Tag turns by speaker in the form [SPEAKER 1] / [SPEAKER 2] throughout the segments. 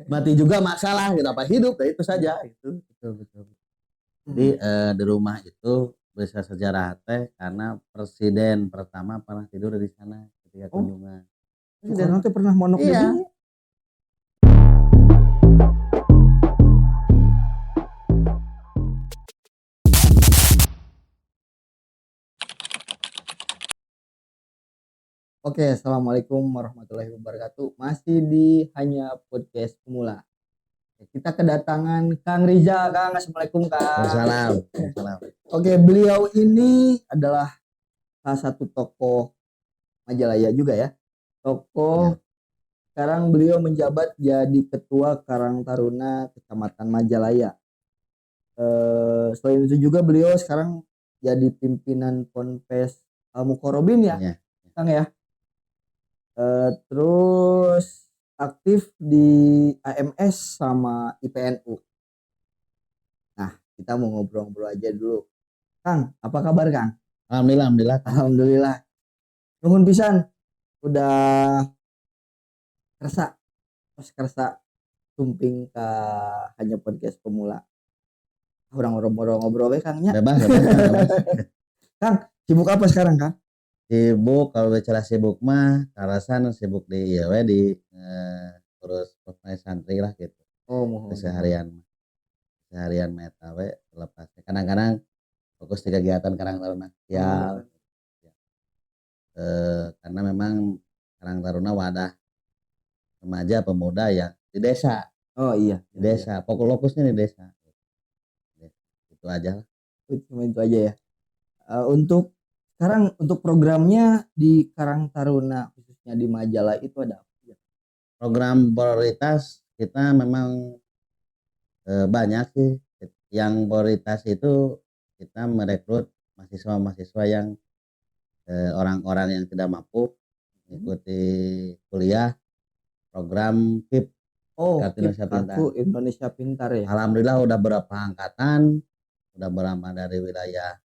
[SPEAKER 1] Mati juga masalah, kenapa hidup? Nah, itu saja. Itu betul. Jadi di rumah itu bisa sejarah teh karena presiden pertama pernah tidur di sana ketika kunjungan.
[SPEAKER 2] Soekarno tuh pernah monok di
[SPEAKER 1] Iya.
[SPEAKER 2] sini. Oke, assalamualaikum warahmatullahi wabarakatuh. Masih di Hanya Podcast Pemula. Kita kedatangan Kang Riza. Kang, assalamualaikum Kang.
[SPEAKER 1] Salam.
[SPEAKER 2] Oke, beliau ini adalah salah satu tokoh Majalaya juga ya. Tokoh. Sekarang beliau menjabat jadi Ketua Karang Taruna Kecamatan Majalaya. Selain itu juga beliau sekarang jadi pimpinan Ponpes Al Mukorobin ya, Kang ya. Terus aktif di AMS sama IPNU. Nah, kita mau ngobrol-ngobrol aja dulu. Kang, apa kabar Kang?
[SPEAKER 1] Alhamdulillah.
[SPEAKER 2] Nuhun pisan. Udah kerasa tumping ke Hanya Podcast Pemula. Orang ngobrol-ngobrol we Kangnya.
[SPEAKER 1] Bebas.
[SPEAKER 2] Kang, sibuk apa sekarang Kang?
[SPEAKER 1] Sibuk, kalau bicara sibuk mah karasan sibuk di urus santri lah gitu. Seharian meta we lepas. Kadang-kadang fokus di kegiatan Karang Taruna ya. Karena memang Karang Taruna wadah remaja pemuda yang di desa.
[SPEAKER 2] Oh iya,
[SPEAKER 1] di desa. Fokusnya di desa. Itu aja lah.
[SPEAKER 2] Cuma itu aja ya. Untuk sekarang untuk programnya di Karang Taruna khususnya di Majalah itu ada apa?
[SPEAKER 1] Program prioritas kita memang banyak sih. Yang prioritas itu kita merekrut mahasiswa yang orang-orang yang tidak mampu mengikuti kuliah program KIP.
[SPEAKER 2] Kartu Indonesia Pintar ya.
[SPEAKER 1] Alhamdulillah udah berapa angkatan, udah berapa dari wilayah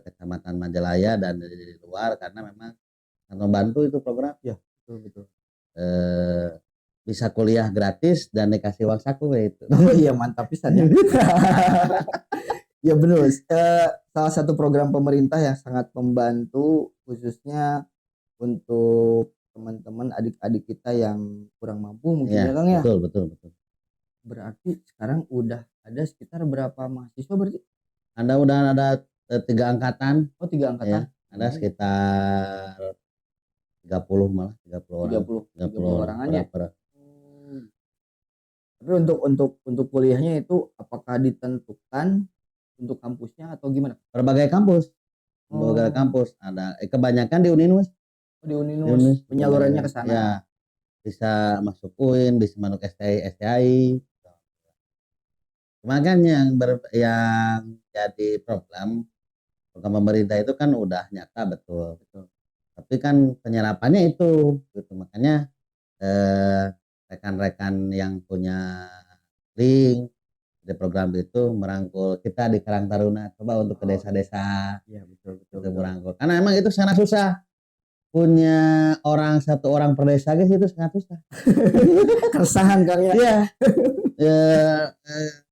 [SPEAKER 1] Kecamatan Majalaya dan dari luar, karena memang membantu itu program.
[SPEAKER 2] Ya, betul.
[SPEAKER 1] Bisa kuliah gratis dan dikasih uang saku itu.
[SPEAKER 2] Oh iya, mantap pisan ya. Ya benar. Salah satu program pemerintah yang sangat membantu khususnya untuk teman-teman adik-adik kita yang kurang mampu mungkin ya Kang ya.
[SPEAKER 1] Betul.
[SPEAKER 2] Berarti sekarang udah ada sekitar berapa mahasiswa berarti?
[SPEAKER 1] Udah ada 3 angkatan.
[SPEAKER 2] Oh 3 angkatan.
[SPEAKER 1] Ya, ada sekitar 30 malah 30
[SPEAKER 2] orang aja. Tapi untuk kuliahnya itu apakah ditentukan untuk kampusnya atau gimana?
[SPEAKER 1] Berbagai kampus. Ada kebanyakan di Uninus.
[SPEAKER 2] Di Uninus. Penyalurannya ke sana.
[SPEAKER 1] Ya. Bisa masuk UIN, bisa masuk STI. Makanya yang jadi program pemerintah itu kan udah nyata betul. Tapi kan penyerapannya itu gitu. Makanya rekan-rekan yang punya link di program itu merangkul kita di Karang Taruna, coba untuk ke desa-desa.
[SPEAKER 2] Iya betul.
[SPEAKER 1] Merangkul. Karena emang itu sangat susah. Punya satu orang per desa guys, itu sangat susah.
[SPEAKER 2] Keresahan Kang ya.
[SPEAKER 1] Iya.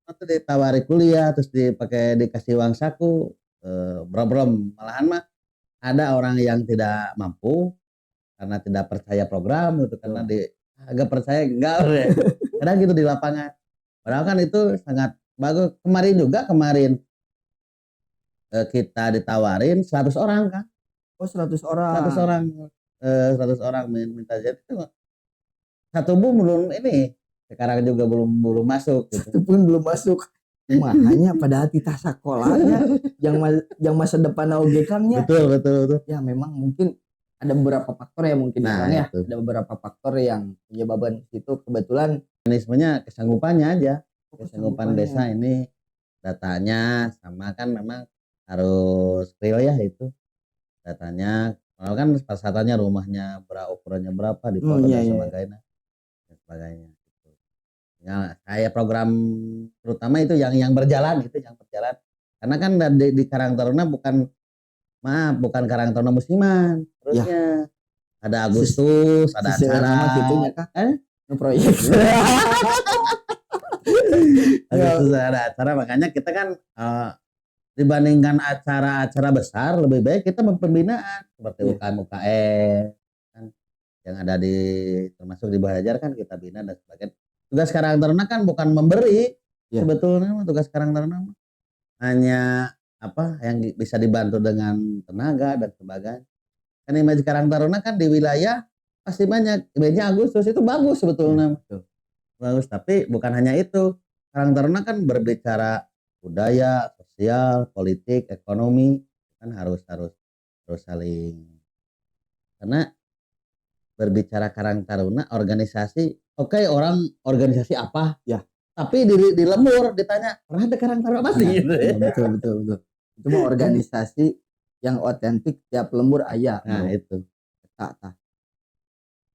[SPEAKER 1] Waktu ditawari kuliah terus dikasih uang saku, belum malahan mah ada orang yang tidak mampu karena tidak percaya program gitu, karena agak percaya enggak kadang gitu di lapangan. Padahal kan itu sangat bagus. Kemarin kita ditawarin 100 orang kan.
[SPEAKER 2] Oh 100 orang.
[SPEAKER 1] 100 orang minta jadi itu satu belum ini. Sekarang juga belum masuk gitu.
[SPEAKER 2] Satu pun belum masuk. Makanya pada hati tas sekolahnya yang masa depan oge Kangnya.
[SPEAKER 1] Betul.
[SPEAKER 2] Ya memang mungkin ada beberapa faktor ya mungkin ya. Ada beberapa faktor yang menyebabkan itu kebetulan
[SPEAKER 1] mekanismenya kesanggupannya aja. Kesanggupan desa ini datanya sama kan memang harus real ya itu. Datanya kalau kan persyaratannya rumahnya ukurannya berapa di foto dan sebagainya. Ya, kayak program terutama itu yang berjalan gitu, karena kan di Karang Taruna bukan Karang Taruna musiman terusnya. Ada Agustus, ada acara
[SPEAKER 2] Nu proyek.
[SPEAKER 1] Agak susah ada acara, makanya kita kan dibandingkan acara-acara besar lebih baik kita pembinaan seperti
[SPEAKER 2] Iya.
[SPEAKER 1] UKM kan yang ada di termasuk di Bahajar kan kita bina dan sebagainya. Tugas Karang Taruna kan bukan memberi,
[SPEAKER 2] Iya.
[SPEAKER 1] sebetulnya tugas Karang Taruna hanya apa yang bisa dibantu dengan tenaga dan sebagainya. Kan image Karang Taruna kan di wilayah pasti banyak, image Agustus itu bagus sebetulnya.
[SPEAKER 2] Betul.
[SPEAKER 1] Bagus, tapi bukan hanya itu. Karang Taruna kan berbicara budaya, sosial, politik, ekonomi, kan harus saling, karena berbicara Karang Taruna organisasi, oke, orang organisasi apa
[SPEAKER 2] Ya.
[SPEAKER 1] tapi di lembur ditanya pernah ada Karang Taruna pasti gitu ya.
[SPEAKER 2] Betul. Itu mah organisasi yang otentik tiap lembur aya.
[SPEAKER 1] Nah itu
[SPEAKER 2] Tah.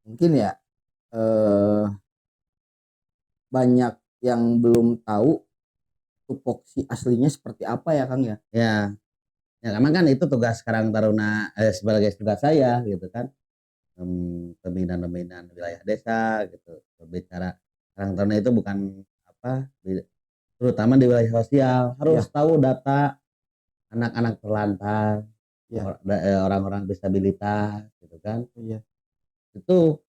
[SPEAKER 2] Mungkin ya banyak yang belum tahu tupoksi aslinya seperti apa ya Kang ya.
[SPEAKER 1] ya emang kan itu tugas Karang Taruna sebagai tugas saya gitu kan, pembinaan wilayah desa gitu. Berbicara Karang Taruna itu bukan apa, terutama di wilayah sosial harus tahu data anak-anak terlantar, orang-orang disabilitas gitu kan.
[SPEAKER 2] Iya.
[SPEAKER 1] Itu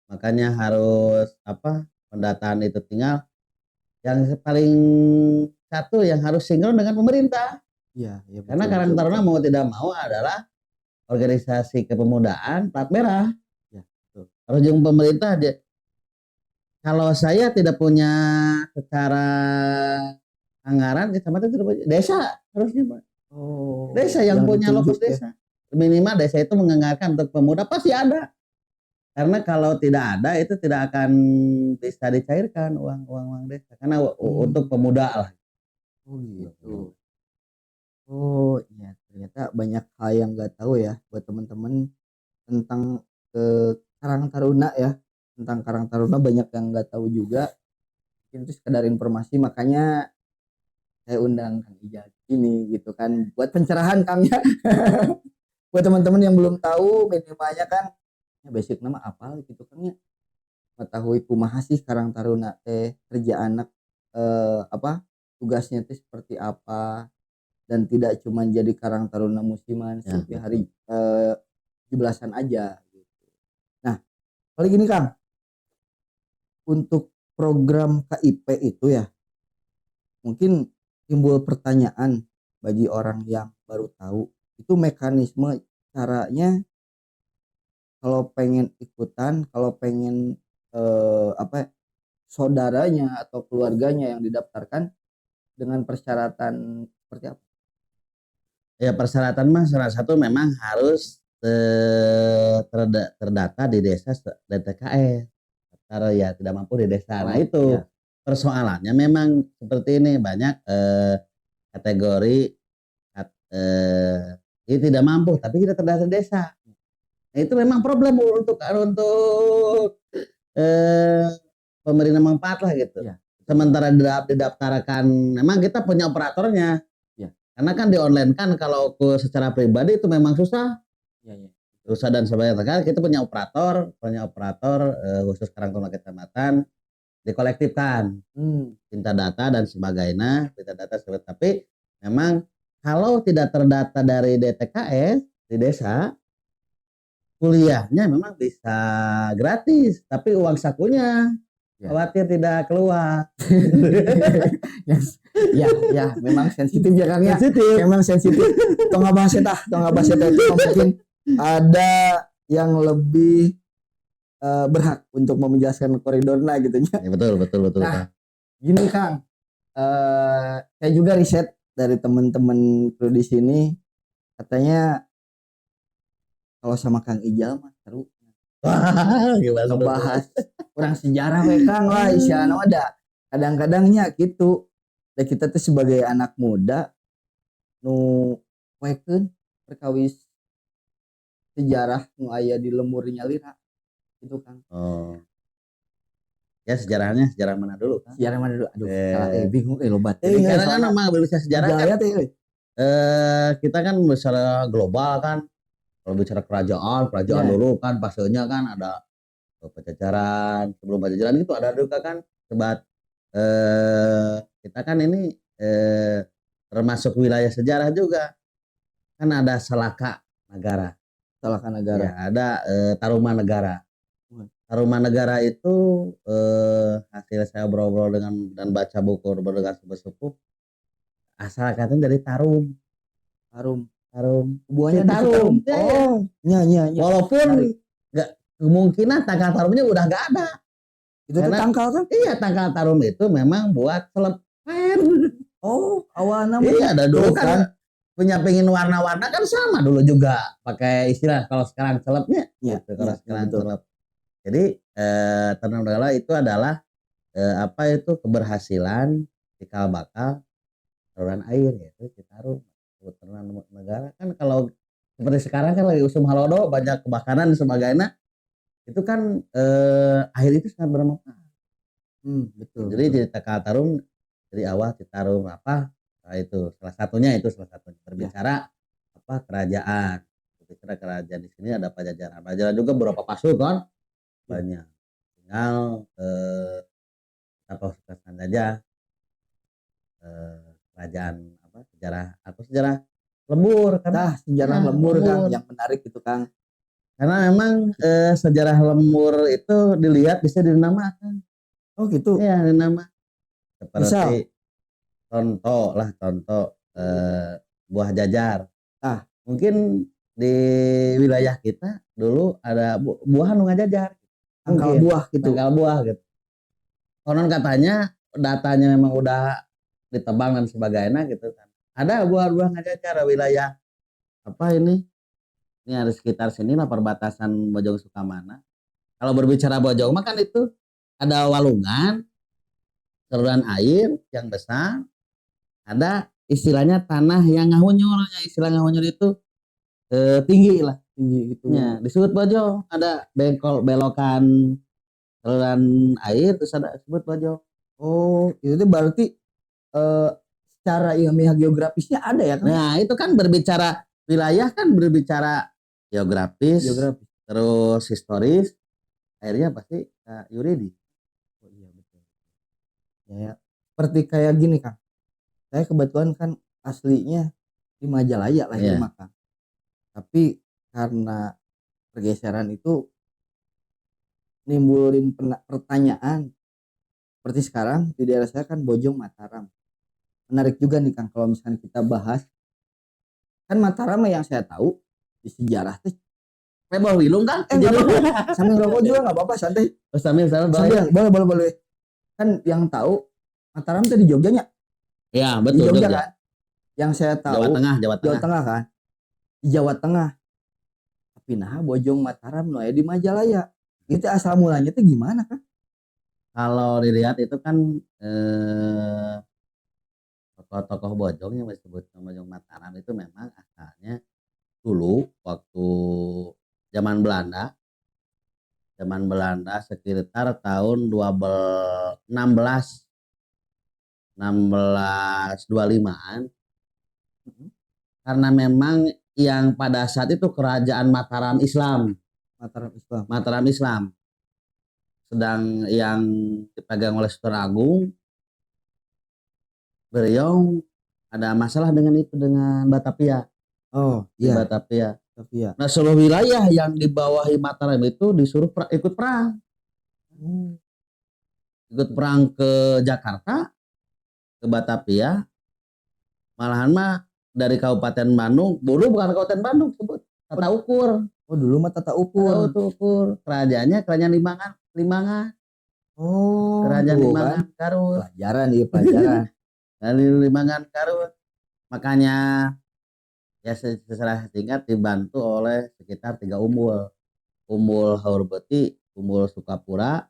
[SPEAKER 1] makanya harus apa, pendataan itu tinggal yang paling satu yang harus sinkron dengan pemerintah.
[SPEAKER 2] Iya,
[SPEAKER 1] Karena Karang Taruna mau tidak mau adalah organisasi kepemudaan plat merah.
[SPEAKER 2] Ya, betul.
[SPEAKER 1] Harus jeung pemerintah aja. Kalau saya tidak punya secara anggaran, kecamatan tidak punya, desa harusnya Pak. Desa yang punya lokus desa. Minimal desa itu menganggarkan untuk pemuda pasti ada. Karena kalau tidak ada itu tidak akan bisa dicairkan uang desa. Karena untuk pemuda lah.
[SPEAKER 2] Oh gitu. Oh iya, ternyata banyak hal yang nggak tahu ya buat teman-teman tentang Karang Taruna ya. Tentang Karang Taruna banyak yang nggak tahu juga. Mungkin itu sekedar informasi, makanya saya undang Kang Ijaz ini gitu kan buat pencerahan Kang ya. Buat teman-teman yang belum tahu, minimalnya kan ya basic nama apa gitu kan ya. Mengetahui kumaha sih Karang Taruna kerja anak apa tugasnya itu seperti apa, dan tidak cuma jadi Karang Taruna musiman setiap hari 17-an aja gitu. Nah, paling gini Kang, untuk program KIP itu ya mungkin timbul pertanyaan bagi orang yang baru tahu, itu mekanisme caranya kalau pengen ikutan, kalau pengen saudaranya atau keluarganya yang didaftarkan dengan persyaratan seperti apa?
[SPEAKER 1] Ya persyaratan mah salah satu memang harus terdata di desa DTKS. Kalau ya tidak mampu di desa. Nah itu persoalannya memang seperti ini, banyak kategori ini tidak mampu tapi kita terdata di desa. Nah, itu memang problem untuk pemerintah manfaat lah gitu. Sementara didaftarkan, memang kita punya operatornya. Karena kan di online kan kalau secara pribadi itu memang susah. Susah dan sebagainya. Kan kita punya operator khusus Karang Taruna Kecamatan, dikolektifkan. Minta data dan sebagainya, tapi memang kalau tidak terdata dari DTKS di desa, kuliahnya memang bisa gratis, tapi uang sakunya khawatir tidak keluar.
[SPEAKER 2] Ya, memang sensitif ya Kang ya. Memang sensitif. Tong ngabahas eta itu mungkin ada yang lebih berhak untuk menjelaskan koridornya gitu ya.
[SPEAKER 1] Ya, betul.
[SPEAKER 2] Nah, gini Kang, saya juga riset dari teman-teman kru di sini, katanya kalau sama Kang Ijal mah seru. Ngebahas kurang sejarah we Kang lah, isiana ada. Kadang-kadangnya gitu. Dan kita tuh sebagai anak muda nu wekeun perkawis sejarah nu aya di lembur Nyalira gitu Kang.
[SPEAKER 1] Ya sejarah mana dulu Kang?
[SPEAKER 2] Sejarah mana dulu? Aduh, salah bingung lobat.
[SPEAKER 1] Karena kan memang bisa sejarah kan. Kita kan bicara global kan. Kalau bicara kerajaan dulu kan pastinya kan ada Pajajaran, sebelum Pajajaran itu ada juga kan sebat kita kan ini termasuk wilayah sejarah juga. Kan ada Salaka Negara.
[SPEAKER 2] Salaka Negara.
[SPEAKER 1] Ya, ada Tarumanegara.
[SPEAKER 2] Hmm.
[SPEAKER 1] Tarumanegara itu hasil saya obrol-obrol dan baca buku dengan sepuh-sepuh, asal katanya dari tarum. Tarum.
[SPEAKER 2] Buahnya
[SPEAKER 1] Si tarum.
[SPEAKER 2] tarum.
[SPEAKER 1] Ya,
[SPEAKER 2] Oh, ya.
[SPEAKER 1] walaupun
[SPEAKER 2] Menarik.
[SPEAKER 1] nggak kemungkinan tangkal tarumnya udah nggak ada.
[SPEAKER 2] Itu tuh
[SPEAKER 1] Karena
[SPEAKER 2] tangkal kan?
[SPEAKER 1] iya, tangkal tarum itu memang buat selep air.
[SPEAKER 2] Oh, awana mah.
[SPEAKER 1] Iya, ada dulu
[SPEAKER 2] Tuh,
[SPEAKER 1] kan punya pengen warna-warna kan sama dulu juga pakai istilah kalau sekarang selepnya
[SPEAKER 2] Iya,
[SPEAKER 1] gitu, kalau
[SPEAKER 2] iya,
[SPEAKER 1] sekarang
[SPEAKER 2] betul.
[SPEAKER 1] selep. Jadi tanam dala itu adalah apa itu keberhasilan cikal bakal saluran air yaitu Citarum. Ternak negara kan kalau seperti sekarang kan lagi usum halodo banyak kebakaran dan sebagainya itu kan air itu sangat bermanfaat.
[SPEAKER 2] Betul.
[SPEAKER 1] Jadi cerita Tarum dari awal Citarum apa nah itu salah satunya berbicara apa kerajaan, berbicara kerajaan di sini ada Pajajaran. Pajajaran juga beberapa pasukan banyak. Tinggal kita fokuskan aja kerajaan apa sejarah lembur karena
[SPEAKER 2] sejarah
[SPEAKER 1] ya,
[SPEAKER 2] lembur Kang yang menarik itu Kang.
[SPEAKER 1] Karena memang sejarah lembur itu dilihat bisa dinamakan.
[SPEAKER 2] Oh gitu.
[SPEAKER 1] Iya, dinama. Seperti
[SPEAKER 2] Misal?
[SPEAKER 1] contoh buah jajar.
[SPEAKER 2] Mungkin
[SPEAKER 1] di wilayah kita dulu ada buah nu ngajajar.
[SPEAKER 2] tangkal buah gitu.
[SPEAKER 1] Tangkal buah gitu. Konon katanya datanya memang udah ditebang dan sebagainya gitu kan. Ada buah-buah ngajajar wilayah apa ini? Ini ada sekitar sini lah perbatasan Bojong Sukamana. Kalau berbicara Bojong mah kan itu ada walungan, saluran air yang besar, ada istilahnya tanah yang ngahunyur. Istilah ngahunyur itu tinggi lah.
[SPEAKER 2] Tinggi gitu.
[SPEAKER 1] Ya, disebut Bojong. Ada belokan saluran air terus ada disebut Bojong.
[SPEAKER 2] Oh, itu tuh berarti secara ilmiah geografisnya ada ya kan?
[SPEAKER 1] Nah, itu kan berbicara wilayah kan berbicara geografis. Terus historis, akhirnya pasti yuridis.
[SPEAKER 2] Oh iya betul. Ya, seperti kayak gini Kang. Saya kebetulan kan aslinya di Majalaya lahir Kang. Tapi karena pergeseran itu nimbulin pertanyaan. Seperti sekarang di daerah saya kan Bojong Mataram. Menarik juga nih Kang kalau misalnya kita bahas. Kan Mataram yang saya tahu di sejarah tuh
[SPEAKER 1] Bawa wilung kan?
[SPEAKER 2] Sambil ngerokok juga nggak apa-apa santai.
[SPEAKER 1] Sambil
[SPEAKER 2] boleh. Kan yang tahu Mataram tuh di Jogjanya.
[SPEAKER 1] Ya betul.
[SPEAKER 2] Di Jogja kan. Yang saya tahu
[SPEAKER 1] Jawa Tengah
[SPEAKER 2] kan. Di Jawa Tengah. Tapi nah Bojong Mataram no ya di Majalaya. Itu asal mulanya tuh gimana kan?
[SPEAKER 1] Kalau dilihat itu kan tokoh-tokoh Bojong yang disebut Bojong Mataram itu memang asalnya dulu waktu zaman Belanda sekitar tahun 1625-an karena memang yang pada saat itu kerajaan Mataram Islam sedang yang dipegang oleh Sultan Agung. Beliau ada masalah dengan Batavia.
[SPEAKER 2] Oh iya.
[SPEAKER 1] Batavia. Nah seluruh wilayah yang di bawahi Mataram itu disuruh ikut perang. Ikut perang ke Jakarta, ke Batavia. Malahan mah dari Kabupaten Bandung, dulu bukan Kabupaten Bandung sebut Tata Ukur.
[SPEAKER 2] Oh dulu mah Tata Ukur.
[SPEAKER 1] Kerajaannya kerajaan Limangan.
[SPEAKER 2] Oh.
[SPEAKER 1] Kerajaan Limangan Garut.
[SPEAKER 2] Pelajaran.
[SPEAKER 1] Dari Limangan Garut. Makanya ya secara singkat dibantu oleh sekitar 3 umbul. Umbul Haurbeti, umbul Sukapura,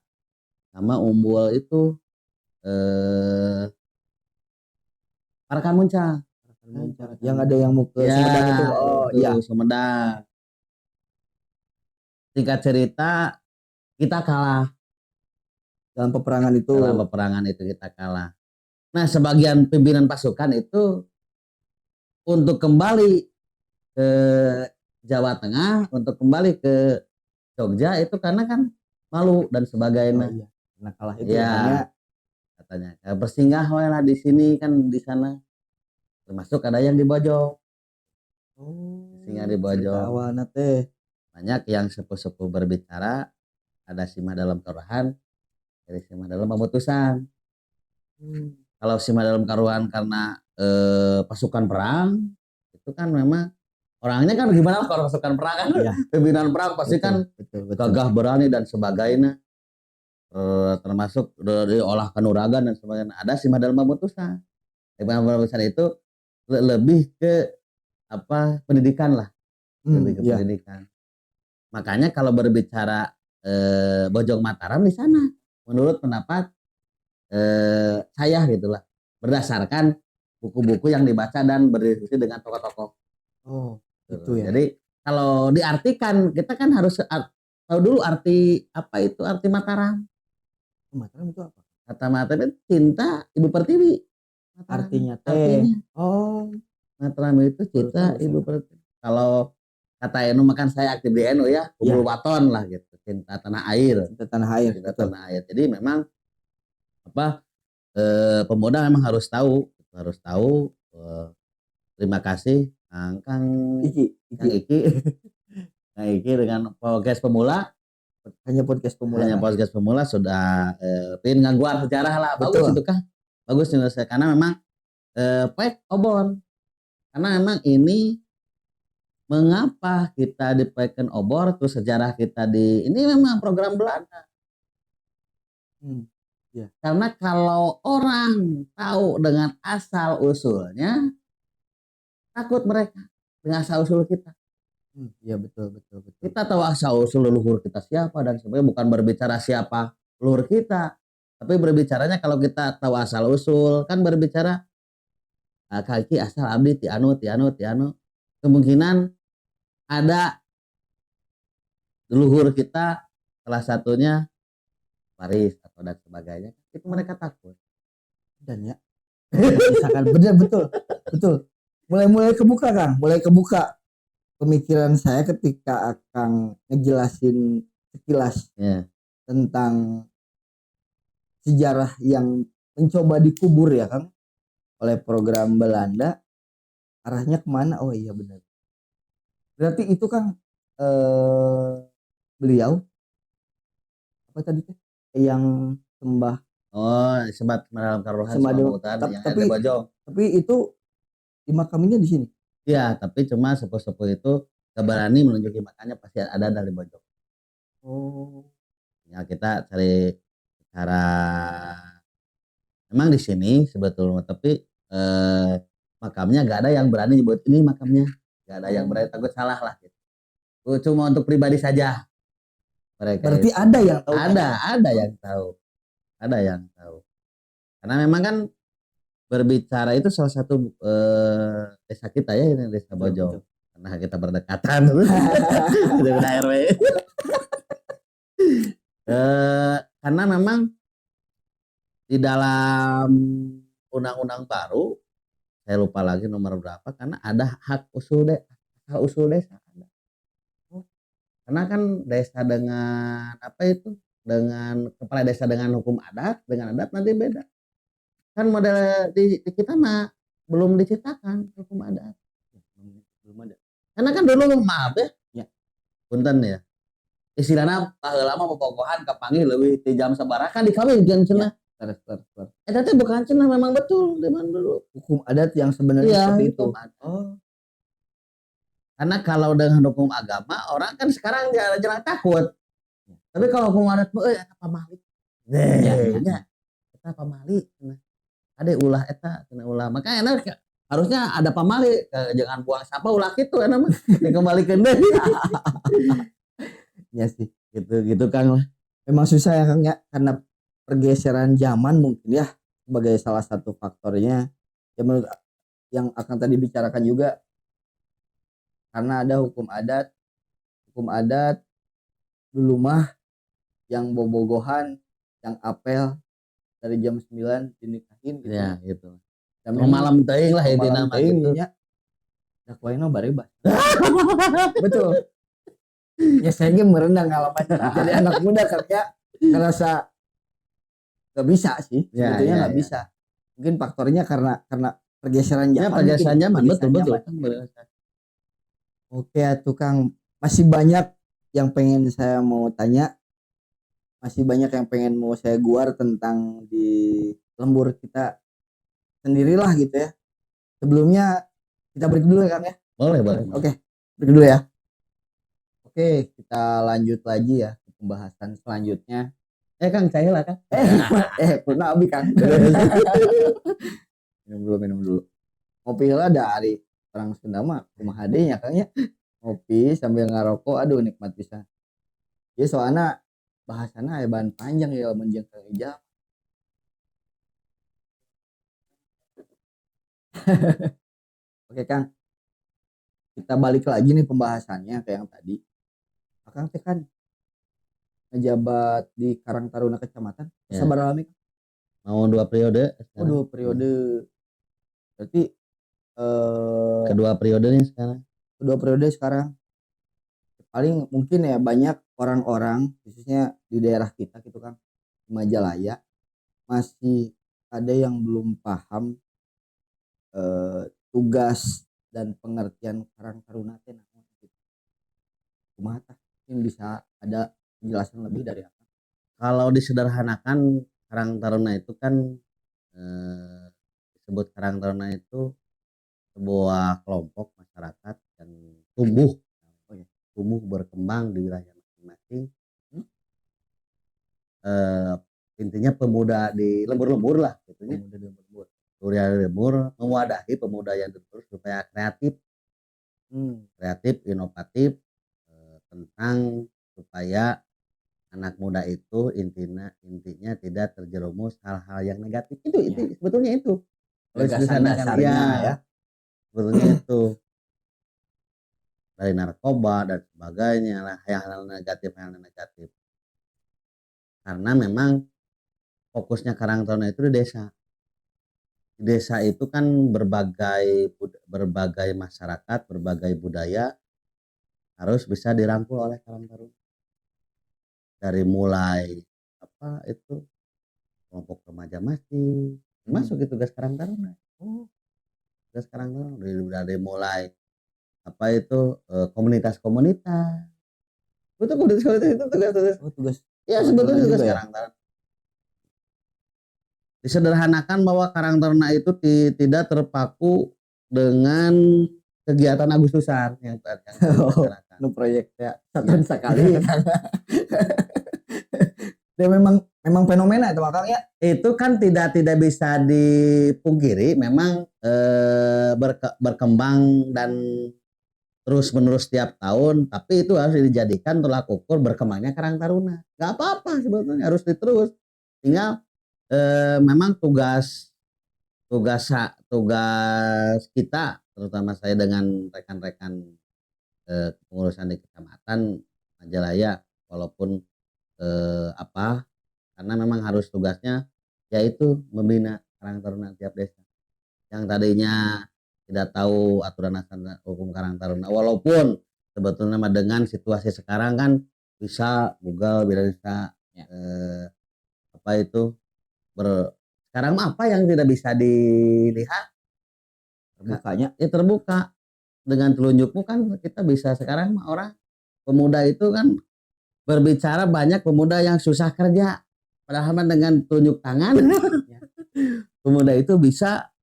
[SPEAKER 1] sama umbul itu Parakan Muncang.
[SPEAKER 2] Yang ada yang mau ke Sumedang itu. Oh iya.
[SPEAKER 1] Sumedang. Singkat cerita kita kalah
[SPEAKER 2] dalam peperangan itu
[SPEAKER 1] kita kalah. Nah sebagian pimpinan pasukan itu untuk kembali ke Jawa Tengah, untuk kembali ke Jogja itu karena kan malu dan
[SPEAKER 2] Oh
[SPEAKER 1] sebagainya.
[SPEAKER 2] iya. Nah kalah itu
[SPEAKER 1] Ya,
[SPEAKER 2] hanya
[SPEAKER 1] katanya bersinggah we lah di sini kan di sana. Termasuk ada yang di Bojong, singgah di
[SPEAKER 2] cerita
[SPEAKER 1] Bojong.
[SPEAKER 2] awalnya teh.
[SPEAKER 1] Banyak yang sepuh-sepuh berbicara, ada sima dalam taruhan, ada sima dalam pemutusan. Kalau sima dalam karuan karena pasukan perang, itu kan memang orangnya kan gimana lah kalau pasukan perang kan,
[SPEAKER 2] Iya.
[SPEAKER 1] pimpinan perang pasti kan
[SPEAKER 2] betul.
[SPEAKER 1] gagah berani dan sebagainya. Termasuk diolah kanuragan dan sebagainya. Ada sima dalam pemutusan. Pemutusan itu lebih ke apa pendidikan lah, lebih ke
[SPEAKER 2] Iya.
[SPEAKER 1] pendidikan. Makanya kalau berbicara Bojong Mataram di sana, menurut pendapat saya gitulah, berdasarkan buku-buku yang dibaca dan berdiskusi dengan tokoh-tokoh.
[SPEAKER 2] Oh itu ya.
[SPEAKER 1] Jadi kalau diartikan kita kan harus tahu dulu arti apa itu arti Mataram.
[SPEAKER 2] Mataram itu apa?
[SPEAKER 1] Kata Mataram itu cinta Ibu Pertiwi. Mataram.
[SPEAKER 2] Artinya teh.
[SPEAKER 1] Artinya
[SPEAKER 2] Oh.
[SPEAKER 1] Mataram itu cinta Ibu Pertiwi. Kalau kata Enu makan saya aktif di Enu ya, Kubul Waton lah gitu, cinta tanah air.
[SPEAKER 2] Cinta tanah air.
[SPEAKER 1] Cinta tanah air. Jadi memang apa pemuda memang harus tahu terima kasih Kang Iki Kang Iki dengan podcast pemula
[SPEAKER 2] hanya podcast pemula
[SPEAKER 1] sudah pengen ngangguar sejarah lah. Bagus itu Kang, bagus menurut saya karena memang pek obor karena memang ini mengapa kita dipekan obor terus sejarah kita ini memang program Belanda.
[SPEAKER 2] Ya.
[SPEAKER 1] Karena kalau orang tahu dengan asal usulnya, takut mereka dengan asal usul kita.
[SPEAKER 2] Iya betul.
[SPEAKER 1] Kita tahu asal usul leluhur kita siapa dan sebenarnya bukan berbicara siapa leluhur kita, tapi berbicaranya kalau kita tahu asal usul kan berbicara kaki asal abdi ti anu. Kemungkinan ada leluhur kita salah satunya Paris atau dan sebagainya, itu mereka takut.
[SPEAKER 2] Dan ya, misalkan benar betul. Mulai kebuka Kang, pemikiran saya ketika akan ngejelasin sekilas tentang sejarah yang mencoba dikubur ya Kang oleh program Belanda. Arahnya kemana? Oh iya benar. Berarti itu Kang beliau apa tadi teh yang sembah
[SPEAKER 1] sebat dalam karuhan
[SPEAKER 2] tapi itu dimakaminya di sini.
[SPEAKER 1] Iya, tapi cuma sepuh-sepuh itu gak berani menunjuki makanya pasti ada dari Bojong.
[SPEAKER 2] Oh.
[SPEAKER 1] Ya kita cari cara. Memang di sini sebetulnya tapi makamnya gak ada yang berani nyebut ini makamnya. Gak ada yang berani, takut salah lah gitu. Cuma untuk pribadi saja.
[SPEAKER 2] Berarti itu. Ada yang tahu.
[SPEAKER 1] Ada yang tahu. Karena memang kan berbicara itu salah satu desa kita ya, ini desa Bojong. Karena kita berdekatan dengan RW. Karena memang di dalam undang-undang baru, saya lupa lagi nomor berapa, karena ada hak usul desa ada. Karena kan desa dengan dengan kepala desa dengan hukum adat, dengan adat nanti beda. Kan model di kita mah belum diciptakan hukum adat. Belum ada. Karena kan dulu maaf ya. Punten ya. Istilahnya lama pepogohan kepanggil lebih 3 jam sabaraha kan dikawin jeung cenah. Eta teh bukan cenah memang betul zaman dulu.
[SPEAKER 2] Hukum adat yang sebenarnya seperti itu.
[SPEAKER 1] Oh. Karena kalau dengan hukum agama orang kan sekarang jarang takut. Tapi kalau hukum adat eta pamali. Eta pamali. Ada ulah eta kena ulah. Makanya harusnya ada pamali, jangan buang sampah ulah kitu eta mah dikembalikan deh.
[SPEAKER 2] Ya sih,
[SPEAKER 1] gitu Kang lah.
[SPEAKER 2] Memang susah ya Kang ya karena pergeseran zaman mungkin ya sebagai salah satu faktornya. Ya menurut yang akan tadi bicarakan juga karena ada hukum adat dulu mah yang bobogohan, yang apel dari jam 9 dinikahin gitu.
[SPEAKER 1] Ya, gitu.
[SPEAKER 2] Malam
[SPEAKER 1] teuing lah intina mah gitu.
[SPEAKER 2] Ya. Dakwahna barebas. Betul. Ya saya merenang ngalaman jadi anak muda kerja ngerasa gak bisa sih,
[SPEAKER 1] Ya,
[SPEAKER 2] sebetulnya
[SPEAKER 1] ya,
[SPEAKER 2] nggak
[SPEAKER 1] ya.
[SPEAKER 2] bisa. Mungkin faktornya karena pergeseran
[SPEAKER 1] Ya,
[SPEAKER 2] zaman,
[SPEAKER 1] pergeseran
[SPEAKER 2] mungkin
[SPEAKER 1] zaman, betul,
[SPEAKER 2] pergeseran
[SPEAKER 1] betul.
[SPEAKER 2] zaman. Oke tukang, masih banyak yang pengen saya mau tanya, masih banyak yang pengen mau saya guar tentang di lembur kita sendirilah gitu ya. Sebelumnya kita break dulu ya Kang ya.
[SPEAKER 1] Boleh, boleh.
[SPEAKER 2] Oke, break dulu ya. Oke, kita lanjut lagi ya ke pembahasan selanjutnya.
[SPEAKER 1] Kang, cair lah, Kang.
[SPEAKER 2] Pernah abi Kang. Minum dulu. Ngopi lah dari orang Sunda mah rumah adenya Kang ya. Ngopi sambil ngarokok, aduh nikmat bisa. Ya soalnya bahasannya ya bahan panjang ya menjeng Kang Ijal. Oke Kang, kita balik lagi nih pembahasannya kayak yang tadi. Akang teh kan ngejabat di Karang Taruna Kecamatan.
[SPEAKER 1] Ya.
[SPEAKER 2] Sabar alami.
[SPEAKER 1] Mau 2 periode.
[SPEAKER 2] Oh, 2 periode. Berarti
[SPEAKER 1] Kedua periodenya sekarang.
[SPEAKER 2] kedua periode sekarang. Paling mungkin ya banyak orang-orang khususnya di daerah kita gitu kan, di Majalaya masih ada yang belum paham tugas dan pengertian Karang Taruna teh naon gitu. Kumaha tah? Mungkin bisa ada penjelasan lebih dari apa?
[SPEAKER 1] Kalau disederhanakan, Karang Taruna itu kan disebut Karang Taruna itu sebuah kelompok masyarakat yang tumbuh berkembang di wilayah masing-masing. Intinya pemuda di lembur-lembur lah gitunya. Pemuda di lembur mewadahi pemuda yang lembur supaya kreatif, inovatif, tentang supaya anak muda itu intinya tidak terjerumus hal-hal yang negatif. Itu sebetulnya itu.
[SPEAKER 2] Gagasan dasarnya ya.
[SPEAKER 1] Sebetulnya itu dari narkoba dan sebagainya lah, hal-hal negatif. Karena memang fokusnya Karang Taruna itu di desa. Di desa itu kan berbagai masyarakat, berbagai budaya harus bisa dirangkul oleh Karang Taruna. Dari mulai apa itu kelompok remaja masih masuk itu tugas Karang Taruna. Tugas Karang Taruna dari mulai apa itu komunitas-komunitas. Itu komunitas itu tugas. Ya sebetulnya tugas Karang Taruna. Disederhanakan bahwa Karang Taruna itu tidak terpaku dengan kegiatan Agustusan yang dilaksanakan.
[SPEAKER 2] Proyek ya setahun sekali. Dia memang fenomena itu Kang ya.
[SPEAKER 1] Itu kan tidak bisa dipungkiri, memang berkembang dan terus menerus setiap tahun, tapi itu harus dijadikan tolak ukur berkembangnya Karang Taruna. Gak apa-apa sebetulnya, harus diterus. Tinggal memang tugas kita, terutama saya dengan rekan-rekan pengurusan di kecamatan Majalaya, walaupun karena memang harus tugasnya yaitu membina Karang Taruna tiap desa yang tadinya tidak tahu aturan hukum Karang Taruna, walaupun sebetulnya dengan situasi sekarang kan bisa Google bisa sekarang apa yang tidak bisa dilihat terbukanya terbuka dengan telunjukmu kan kita bisa sekarang orang pemuda itu kan berbicara banyak pemuda yang susah kerja padahal dengan tunjuk tangan pemuda itu bisa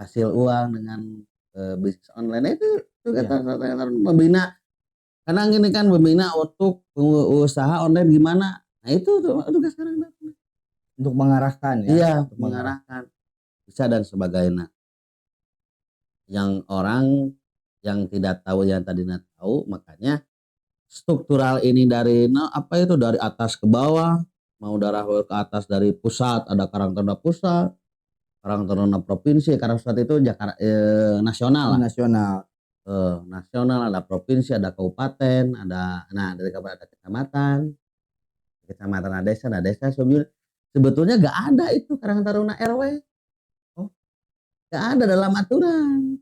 [SPEAKER 1] hasil uang dengan bisnis online itu kata membina karena ini kan membina untuk usaha online gimana. Nah itu tugas sekarang
[SPEAKER 2] untuk mengarahkan ya.
[SPEAKER 1] Iya, untuk mengarahkan bisa dan sebagainya. Yang orang yang tidak tahu yang tadinya tahu, makanya struktural ini dari dari atas ke bawah, mau dari ke atas dari pusat ada Karang Taruna pusat, Karang Taruna provinsi, Karang pusat itu Jakarta nasional lah. Nasional ada provinsi, ada kabupaten, dari kabupaten ada kecamatan ada desa sebetulnya gak ada itu Karang Taruna RW. Gak ada dalam aturan.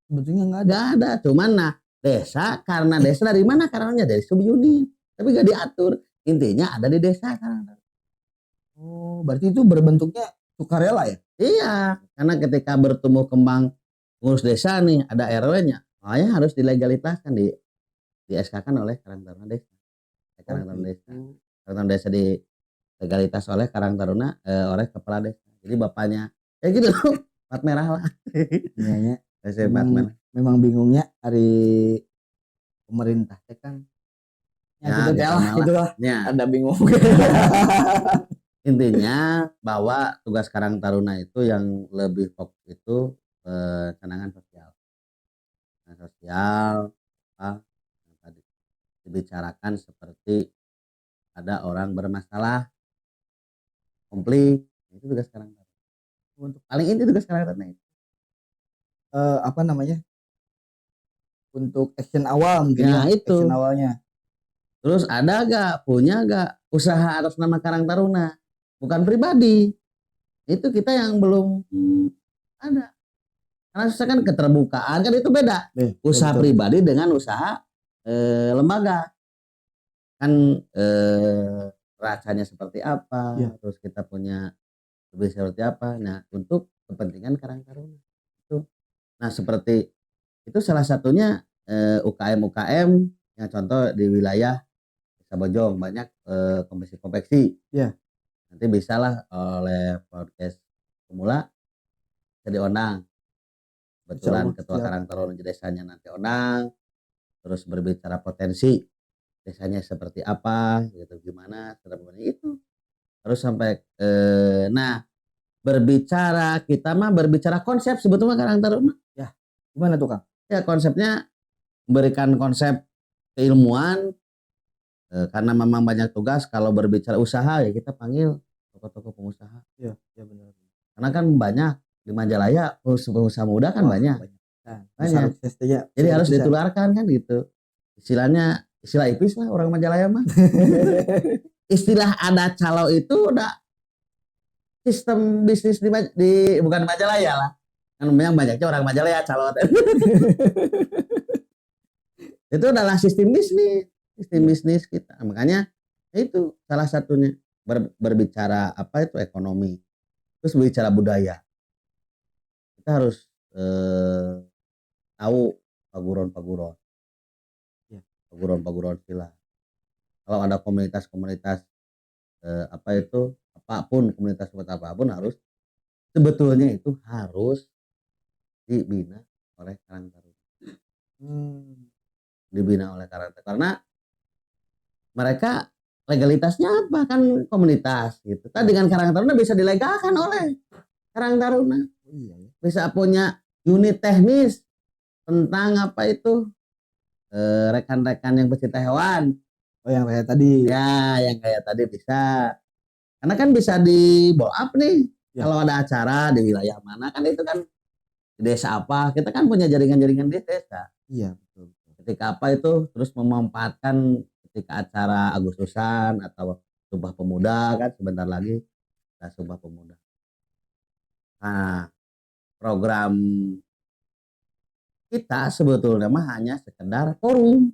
[SPEAKER 2] Sebetulnya gak ada.
[SPEAKER 1] Cuman desa. Karena desa dari mana? Karangannya dari subunit, tapi gak diatur. Intinya ada di desa Karang Taruna.
[SPEAKER 2] Oh, berarti itu berbentuknya sukarela ya?
[SPEAKER 1] Iya, karena ketika bertumbuh kembang pengurus desa nih, ada RW-nya, makanya harus dilegalitaskan, di SK-kan oleh Karang Taruna Desa. Karang Taruna Desa.
[SPEAKER 2] Gitu.
[SPEAKER 1] Karang Taruna Desa di legalitas oleh Karang Taruna, oleh kepala desa. Jadi bapaknya ya gitu plat merah lah.
[SPEAKER 2] Iya nya.
[SPEAKER 1] Saya plat merah.
[SPEAKER 2] Memang bingungnya hari pemerintah teh kan. Ya
[SPEAKER 1] Ya,
[SPEAKER 2] gitu teh lah, gitu lah.
[SPEAKER 1] ya.
[SPEAKER 2] Ada bingung.
[SPEAKER 1] Intinya bahwa tugas Karang Taruna itu yang lebih fokus itu kenangan sosial. Nah, sosial apa yang tadi dibicarakan seperti ada orang bermasalah, konflik, itu tugas Karang Taruna. Untuk paling inti tugas Karang Taruna itu.
[SPEAKER 2] Apa namanya? Untuk action awal mungkin
[SPEAKER 1] Ya,
[SPEAKER 2] ya,
[SPEAKER 1] itu.
[SPEAKER 2] action awalnya.
[SPEAKER 1] Terus ada gak, punya gak usaha atas nama Karang Taruna? Bukan pribadi. Itu kita yang belum ada. Karena usaha kan keterbukaan, kan itu beda. Usaha
[SPEAKER 2] betul.
[SPEAKER 1] pribadi dengan usaha lembaga. Kan rasanya seperti apa,
[SPEAKER 2] Ya.
[SPEAKER 1] terus kita punya lebih seperti apa. Nah, untuk kepentingan Karang Taruna. Itu. Nah, seperti itu salah satunya UKM-UKM yang contoh di wilayah Sabojong banyak konveksi.
[SPEAKER 2] Ya.
[SPEAKER 1] Nanti bisalah oleh podcast pemula jadi Onang. Kebetulan ketua Karang Taruna desanya nanti Onang, terus berbicara potensi desanya seperti apa, gitu gimana, itu harus sampai nah berbicara kita mah berbicara konsep sebetulnya Karang Taruna.
[SPEAKER 2] Ya, gimana tuh Kang?
[SPEAKER 1] Ya konsepnya memberikan konsep keilmuan. Karena memang banyak tugas kalau berbicara usaha ya kita panggil tokoh-tokoh pengusaha.
[SPEAKER 2] Iya, ya benar.
[SPEAKER 1] Karena kan banyak di Majalaya pengusaha muda kan banyak. Banyak. Jadi harus ditularkan kan gitu. Istilahnya istilah ipis lah orang Majalaya mah. Istilah ada calo itu udah sistem bisnis di bukan Majalaya lah. Kan memang banyaknya orang Majalaya calo. Itu adalah sistem bisnis kita. Makanya itu salah satunya berbicara apa itu ekonomi, terus berbicara budaya. Kita harus tahu paguron-paguron, paguron-paguron silat. Kalau ada komunitas-komunitas apa itu apapun komunitas apapun harus sebetulnya itu harus dibina oleh Karang Taruna. Dibina oleh Karang Taruna karena mereka legalitasnya apa kan komunitas gitu. Tadi dengan Karang Taruna bisa dilegalkan oleh Karang Taruna. Bisa punya unit teknis tentang apa itu rekan-rekan yang pecinta hewan.
[SPEAKER 2] Oh yang kayak tadi.
[SPEAKER 1] Ya yang kayak tadi bisa. Karena kan bisa di blow up nih. Ya. Kalau ada acara di wilayah mana kan itu kan di desa apa. Kita kan punya jaringan-jaringan di desa.
[SPEAKER 2] Iya betul.
[SPEAKER 1] Ketika apa itu terus memanfaatkan ketika acara Agustusan atau Sumpah Pemuda kan sebentar lagi kita Sumpah Pemuda. Nah, program kita sebetulnya mah hanya sekedar forum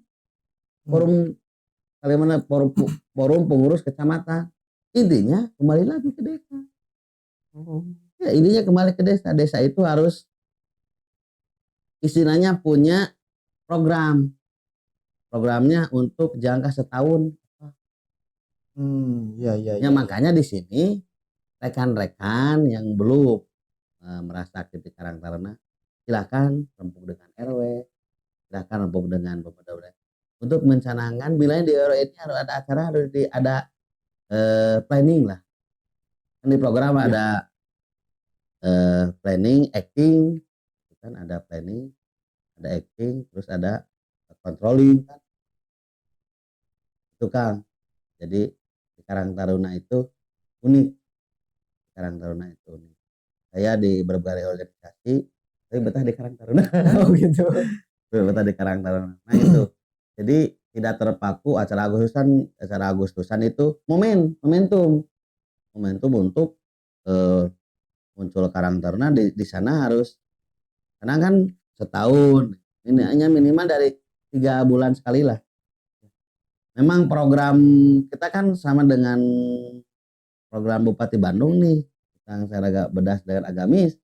[SPEAKER 1] bagaimana forum pengurus kecamatan. Intinya kembali lagi ke desa. Ya intinya kembali ke desa. Desa itu harus istilahnya punya programnya untuk jangka setahun. Ya makanya di sini rekan-rekan yang belum merasa aktif di Karang Taruna silakan rempuk dengan RW, silakan rempuk dengan pemuda untuk mencanangkan bila di RW ini harus ada acara, harus ada planning lah. Kan di program ada planning, acting, kan ada planning, ada acting, terus ada controlling kan. Itu Kang. Jadi di Karang Taruna itu unik. Karang Taruna itu unik. Saya di berbagai organisasi, tapi betah di Karang Taruna.
[SPEAKER 2] Oh gitu.
[SPEAKER 1] Betah di Karang Taruna. Nah itu. Jadi tidak terpaku acara Agustusan itu momentum untuk muncul Karang Taruna di sana harus karena kan setahun ini hanya minimal dari 3 bulan sekali lah. Memang program kita kan sama dengan program Bupati Bandung nih, yang saya bedas dengan agamis.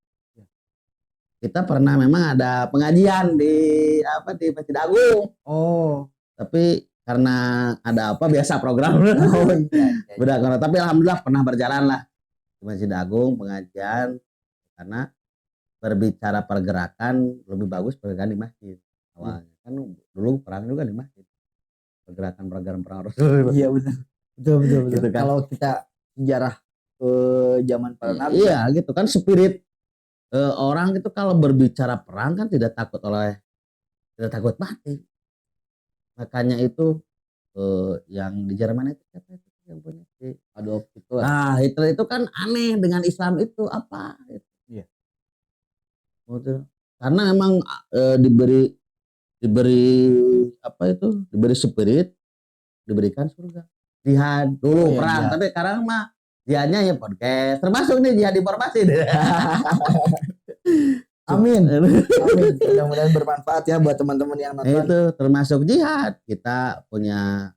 [SPEAKER 1] Kita pernah memang ada pengajian di Masjid Agung.
[SPEAKER 2] Oh.
[SPEAKER 1] Tapi karena ada biasa program.
[SPEAKER 2] Oh iya.
[SPEAKER 1] Beda corona. Tapi alhamdulillah pernah berjalan lah di Masjid Agung pengajian, karena berbicara pergerakan lebih bagus pergerakan di masjid. Awalnya kan dulu perang juga di masjid. Pergerakan perang Rasul.
[SPEAKER 2] Iya benar. Betul.
[SPEAKER 1] Gitu kan.
[SPEAKER 2] Kalau kita sejarah ke zaman para nabi.
[SPEAKER 1] Iya gitu kan, spirit orang itu kalau berbicara perang kan tidak takut mati. Makanya itu yang di Jerman itu siapa itu yang punya
[SPEAKER 2] Adolf Hitler.
[SPEAKER 1] Nah, Hitler itu kan aneh dengan Islam itu apa?
[SPEAKER 2] Iya.
[SPEAKER 1] Karena memang diberi diberi spirit, diberikan surga. Jihad dulu perang, tapi sekarang mah jihadnya ya podcast. Termasuk nih jihad informasi deh.
[SPEAKER 2] Amin. Mudah-mudahan bermanfaat ya buat teman-teman yang nonton.
[SPEAKER 1] Itu termasuk jihad. Kita punya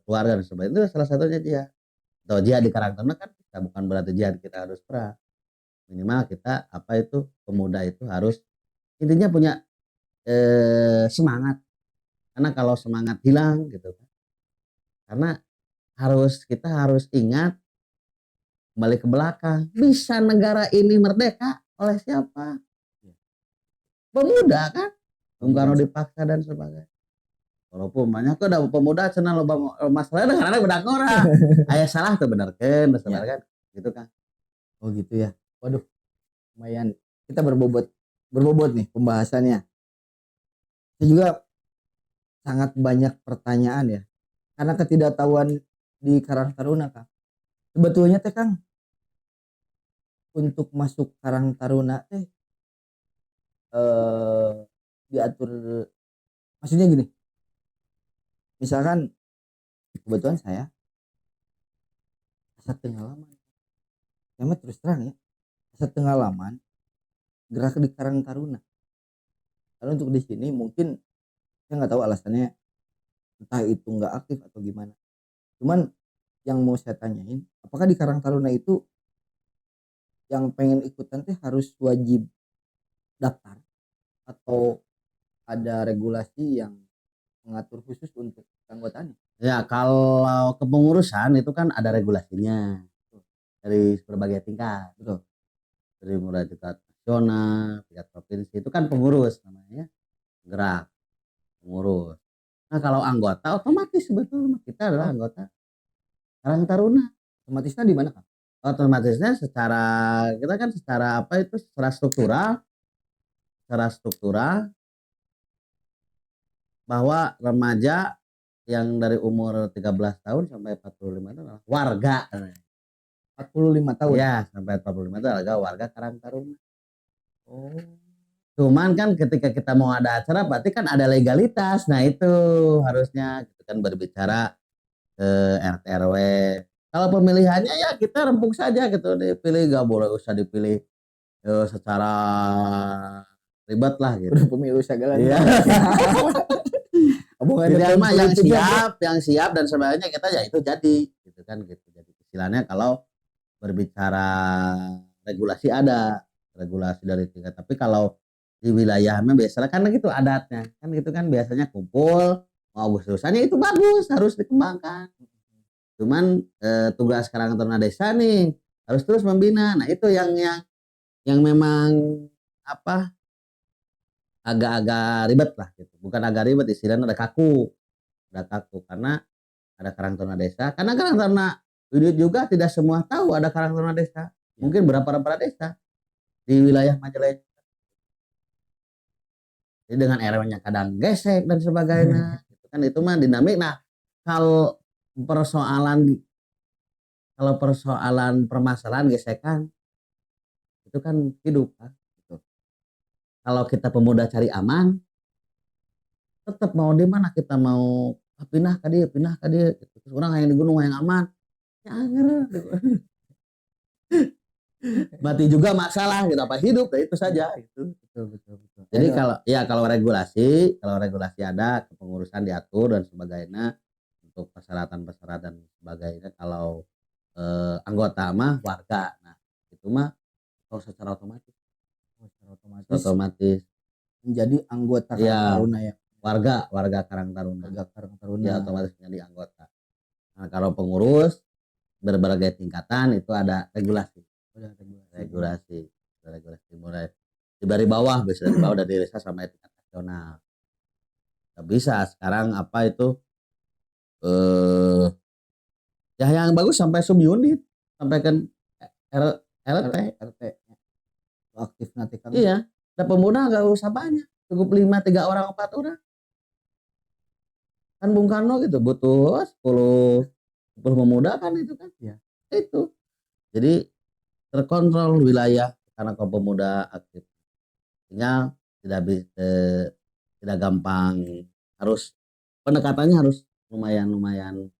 [SPEAKER 1] keluarga dan sebagainya, itu salah satunya jihad. Atau jihad di Karang Taruna kan kita bukan berarti jihad kita harus perang. Minimal kita pemuda itu harus intinya punya semangat. Karena kalau semangat hilang gitu kan. Karena kita harus ingat kembali ke belakang. Bisa negara ini merdeka oleh siapa? Pemuda kan. Bung Karno dipaksa dan sebagainya. Walaupun banyak kok ada pemuda cenah loba masalah dengan anak bedak orang. Aya salah tuh benarkeun, kan gitu kan.
[SPEAKER 2] Oh gitu ya. Waduh. Lumayan kita berbobot nih pembahasannya. Saya juga sangat banyak pertanyaan ya. Karena ketidaktahuan di Karang Taruna, Kang. Sebetulnya teh Kang, untuk masuk Karang Taruna teh diatur, maksudnya gini. Misalkan kebetulan saya asa pengalaman. Saya terus terang ya. Asa pengalaman gerak di Karang Taruna. Karena untuk di sini mungkin saya nggak tahu alasannya, entah itu nggak aktif atau gimana. Cuman yang mau saya tanyain, apakah di Karang Taruna itu yang pengen ikutan teh harus wajib daftar atau ada regulasi yang mengatur khusus untuk anggotanya?
[SPEAKER 1] Ya kalau kepengurusan itu kan ada regulasinya dari berbagai tingkat.
[SPEAKER 2] Betul.
[SPEAKER 1] Dari mulai tingkat nasional, tingkat provinsi itu kan pengurus namanya, gerak pengurus. Nah kalau anggota otomatis sebetulnya kita adalah anggota Karang Taruna.
[SPEAKER 2] Otomatisnya di mana Kang?
[SPEAKER 1] Otomatisnya kita kan secara struktural bahwa remaja yang dari umur 13 tahun sampai 45 itu adalah warga.
[SPEAKER 2] 45 tahun?
[SPEAKER 1] Ya, sampai 45 itu adalah warga Karang Taruna. Oh. Cuman kan ketika kita mau ada acara berarti kan ada legalitas. Nah itu harusnya kita kan berbicara ke RT RW. Kalau pemilihannya ya kita rempuk saja gitu, dipilih, gak boleh usah dipilih secara ribet lah gitu.
[SPEAKER 2] Udah pemilu segala.
[SPEAKER 1] Iya. Jadi mah yang siap dan sebagainya kita ya itu jadi gitu kan gitu. Jadi istilahnya kalau berbicara regulasi ada regulasi dari tingkat, tapi kalau di wilayahnya biasanya kan gitu adatnya kan gitu kan biasanya kumpul mau Agustusannya itu bagus, harus dikembangkan. Cuman tugas Karang Taruna Desa nih harus terus membina. Nah itu yang memang agak-agak ribet lah gitu. Bukan agak ribet, istilahnya ada kaku karena ada Karang Taruna Desa. Karena Karang Taruna Widut juga tidak semua tahu ada Karang Taruna Desa. Mungkin berapa desa di wilayah Majalaya. Jadi dengan RW-nya kadang gesek dan sebagainya. Kan itu mah dinamik. Nah, kalau persoalan permasalahan gesekan itu kan hidup kan. Gitu. Kalau kita pemuda cari aman, tetap mau di mana kita mau pindah ke dia. Terus orang yang di gunung yang aman. Ya anger. Mati juga masalah, kenapa hidup? Nah, itu saja itu.
[SPEAKER 2] Betul.
[SPEAKER 1] Jadi kalau regulasi ada, kepengurusan diatur dan sebagainya untuk persyaratan-persyaratan dan sebagainya. Kalau anggota mah warga. Nah, itu mah kalau secara otomatis otomatis
[SPEAKER 2] menjadi anggota Karang
[SPEAKER 1] ya
[SPEAKER 2] Taruna ya.
[SPEAKER 1] warga Karang Taruna.
[SPEAKER 2] Warga Karang Taruna.
[SPEAKER 1] Ya otomatis menjadi anggota. Nah, kalau pengurus berbagai tingkatan itu ada regulasi. Regulasi mulai dari bawah, bisa dari bawah dari desa sampai tingkat nasional. Nggak bisa sekarang apa itu ya yang bagus sampai subunit, sampai kan LT.
[SPEAKER 2] Aktif nanti kan.
[SPEAKER 1] Iya, ada pemuda nggak usah banyak, cukup 3 orang 4 orang. Kan Bung Karno gitu butuh 10 pemuda kan itu kan.
[SPEAKER 2] Ya.
[SPEAKER 1] Itu. Jadi terkontrol wilayah karena kalau pemuda aktif. Tinggal tidak gampang, harus pendekatannya harus lumayan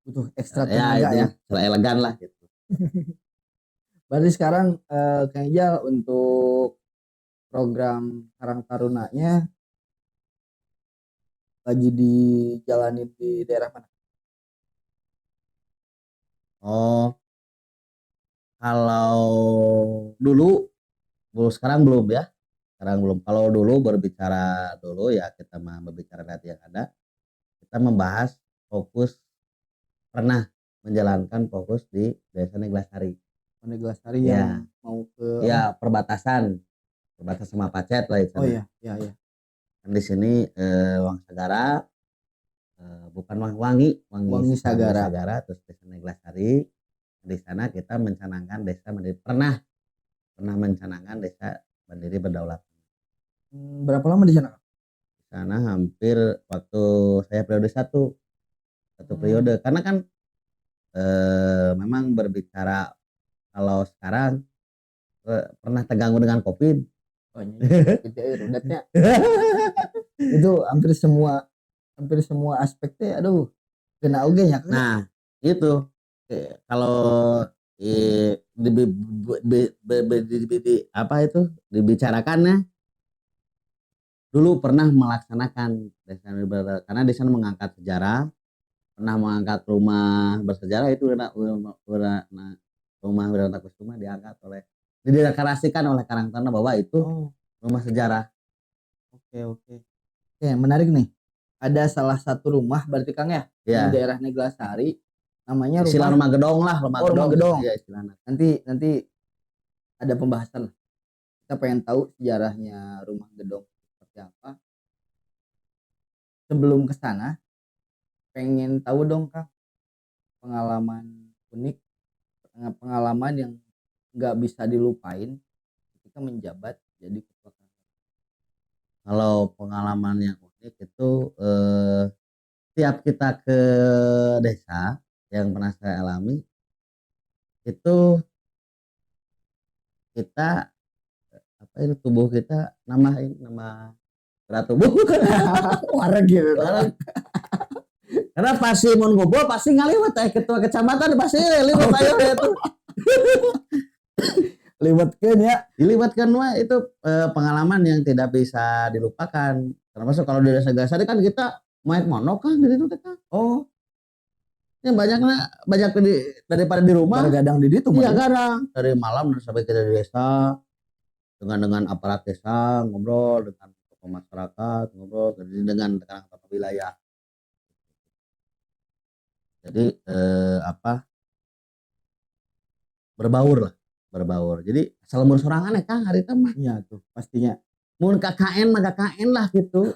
[SPEAKER 2] Butuh ekstra
[SPEAKER 1] ya
[SPEAKER 2] tenaga ya.
[SPEAKER 1] secara elegan lah gitu.
[SPEAKER 2] Berarti sekarang Kang Ijal untuk program Karang Tarunanya lagi dijalanin di daerah mana?
[SPEAKER 1] Oh, kalau dulu sekarang belum ya. Sekarang belum. Kalau dulu berbicara dulu ya kita mah berbicara data yang ada. Kita membahas fokus pernah menjalankan fokus di Desa Neglasari.
[SPEAKER 2] Neglasari
[SPEAKER 1] Ya,
[SPEAKER 2] yang mau ke
[SPEAKER 1] ya perbatasan sama Pacet lah itu.
[SPEAKER 2] Oh iya.
[SPEAKER 1] Kan di sini Wangsagara, bukan Wangi
[SPEAKER 2] Sagara.
[SPEAKER 1] terus Desa Neglasari. Di sana kita mencanangkan desa mandiri, pernah mencanangkan desa mandiri berdaulat.
[SPEAKER 2] Berapa lama di sana?
[SPEAKER 1] Di sana hampir waktu saya periode satu periode, karena kan memang berbicara kalau sekarang pernah terganggu dengan COVID.
[SPEAKER 2] Oh rudatnya. Itu hampir semua aspeknya kena oge nya.
[SPEAKER 1] Nah, itu kalau apa itu dibicarakannya dulu pernah melaksanakan karena di sana mengangkat sejarah, pernah mengangkat rumah bersejarah itu rumah Wirata Kusuma diangkat dideklarasikan oleh Karang Taruna bahwa itu rumah sejarah.
[SPEAKER 2] Oke, menarik nih. Ada salah satu rumah berarti Kang ya, di daerah Neglasari namanya
[SPEAKER 1] rumah gedong lah, rumah gedong.
[SPEAKER 2] Ya, istilahnya. Nanti ada pembahasan. Kita pengen tahu sejarahnya rumah gedong seperti apa. Sebelum ke sana pengen tahu dong Kang pengalaman unik, pengalaman yang nggak bisa dilupain ketika menjabat jadi ketua.
[SPEAKER 1] Kalau pengalaman yang unik itu setiap kita ke desa yang pernah saya alami itu kita apa itu tubuh kita nama berat tubuh
[SPEAKER 2] wareg gitu.
[SPEAKER 1] Karena pasti mau ngobrol pasti ngaliwat ketua kecamatan pasti liwat ayo itu. Dilibatkan wah itu pengalaman yang tidak bisa dilupakan. Termasuk kalau di desa Gasari kan kita main monok kan gitu kan. Oh. Ya banyak daripada di rumah.
[SPEAKER 2] Gadang di situ.
[SPEAKER 1] Iya gadang dari malam sampai ke desa dengan aparat desa ngobrol dengan tokoh masyarakat ngobrol dengan tokoh wilayah. Jadi berbaur. Jadi asal umur sorangan ya Kang hari itu mah.
[SPEAKER 2] Iya tuh pastinya.
[SPEAKER 1] Mun KKN lah gitu.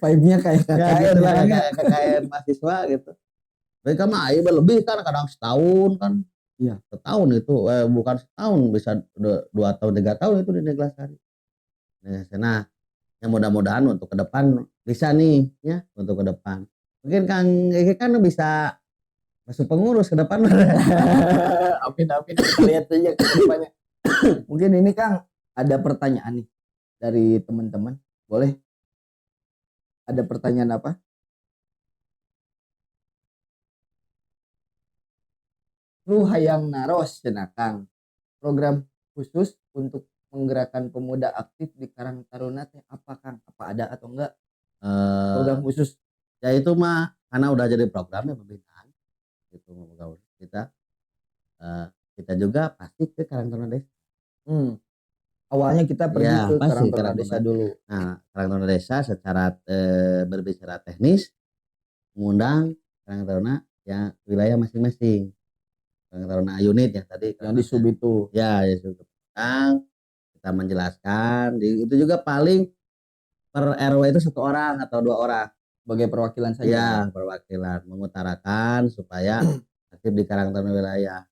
[SPEAKER 2] Vibe-nya kayak KKN
[SPEAKER 1] gitu lah kayak KKN mahasiswa gitu. Mereka mah lebih kan kadang setahun kan. Iya, setahun itu bukan setahun bisa 2 tahun 3 tahun itu di Neglasari. Nah, ya mudah-mudahan untuk ke depan bisa nih ya untuk ke depan. Mungkin Kang Eki kan bisa masuk pengurus ke depan.
[SPEAKER 2] Amin kita lihat aja ke depannya. Mungkin ini Kang ada pertanyaan nih dari teman-teman. Boleh? Ada pertanyaan apa? Lu hayang naros cenah Kang. Program khusus untuk menggerakkan pemuda aktif di Karang Taruna teh apa Kang? Apa ada atau enggak program
[SPEAKER 1] Eh,
[SPEAKER 2] khusus?
[SPEAKER 1] ya itu mah karena udah jadi programnya pemerintahan gitu kita eh, kita juga pasti ke Karang Taruna Desa.
[SPEAKER 2] Hmm, awalnya kita pergi
[SPEAKER 1] Ya
[SPEAKER 2] ke
[SPEAKER 1] pasti
[SPEAKER 2] Karang Taruna
[SPEAKER 1] Karang
[SPEAKER 2] Desa
[SPEAKER 1] Taruna.
[SPEAKER 2] dulu.
[SPEAKER 1] Nah Karang Taruna Desa secara berbicara teknis mengundang Karang Taruna yang wilayah masing-masing. Karang Taruna unit yang tadi
[SPEAKER 2] Yang di sub itu.
[SPEAKER 1] ya sudah kita menjelaskan itu juga paling per RW itu satu orang atau dua orang
[SPEAKER 2] Sebagai perwakilan saja
[SPEAKER 1] ya
[SPEAKER 2] ya.
[SPEAKER 1] perwakilan mengutarakan supaya aktif di Karang Taruna wilayah.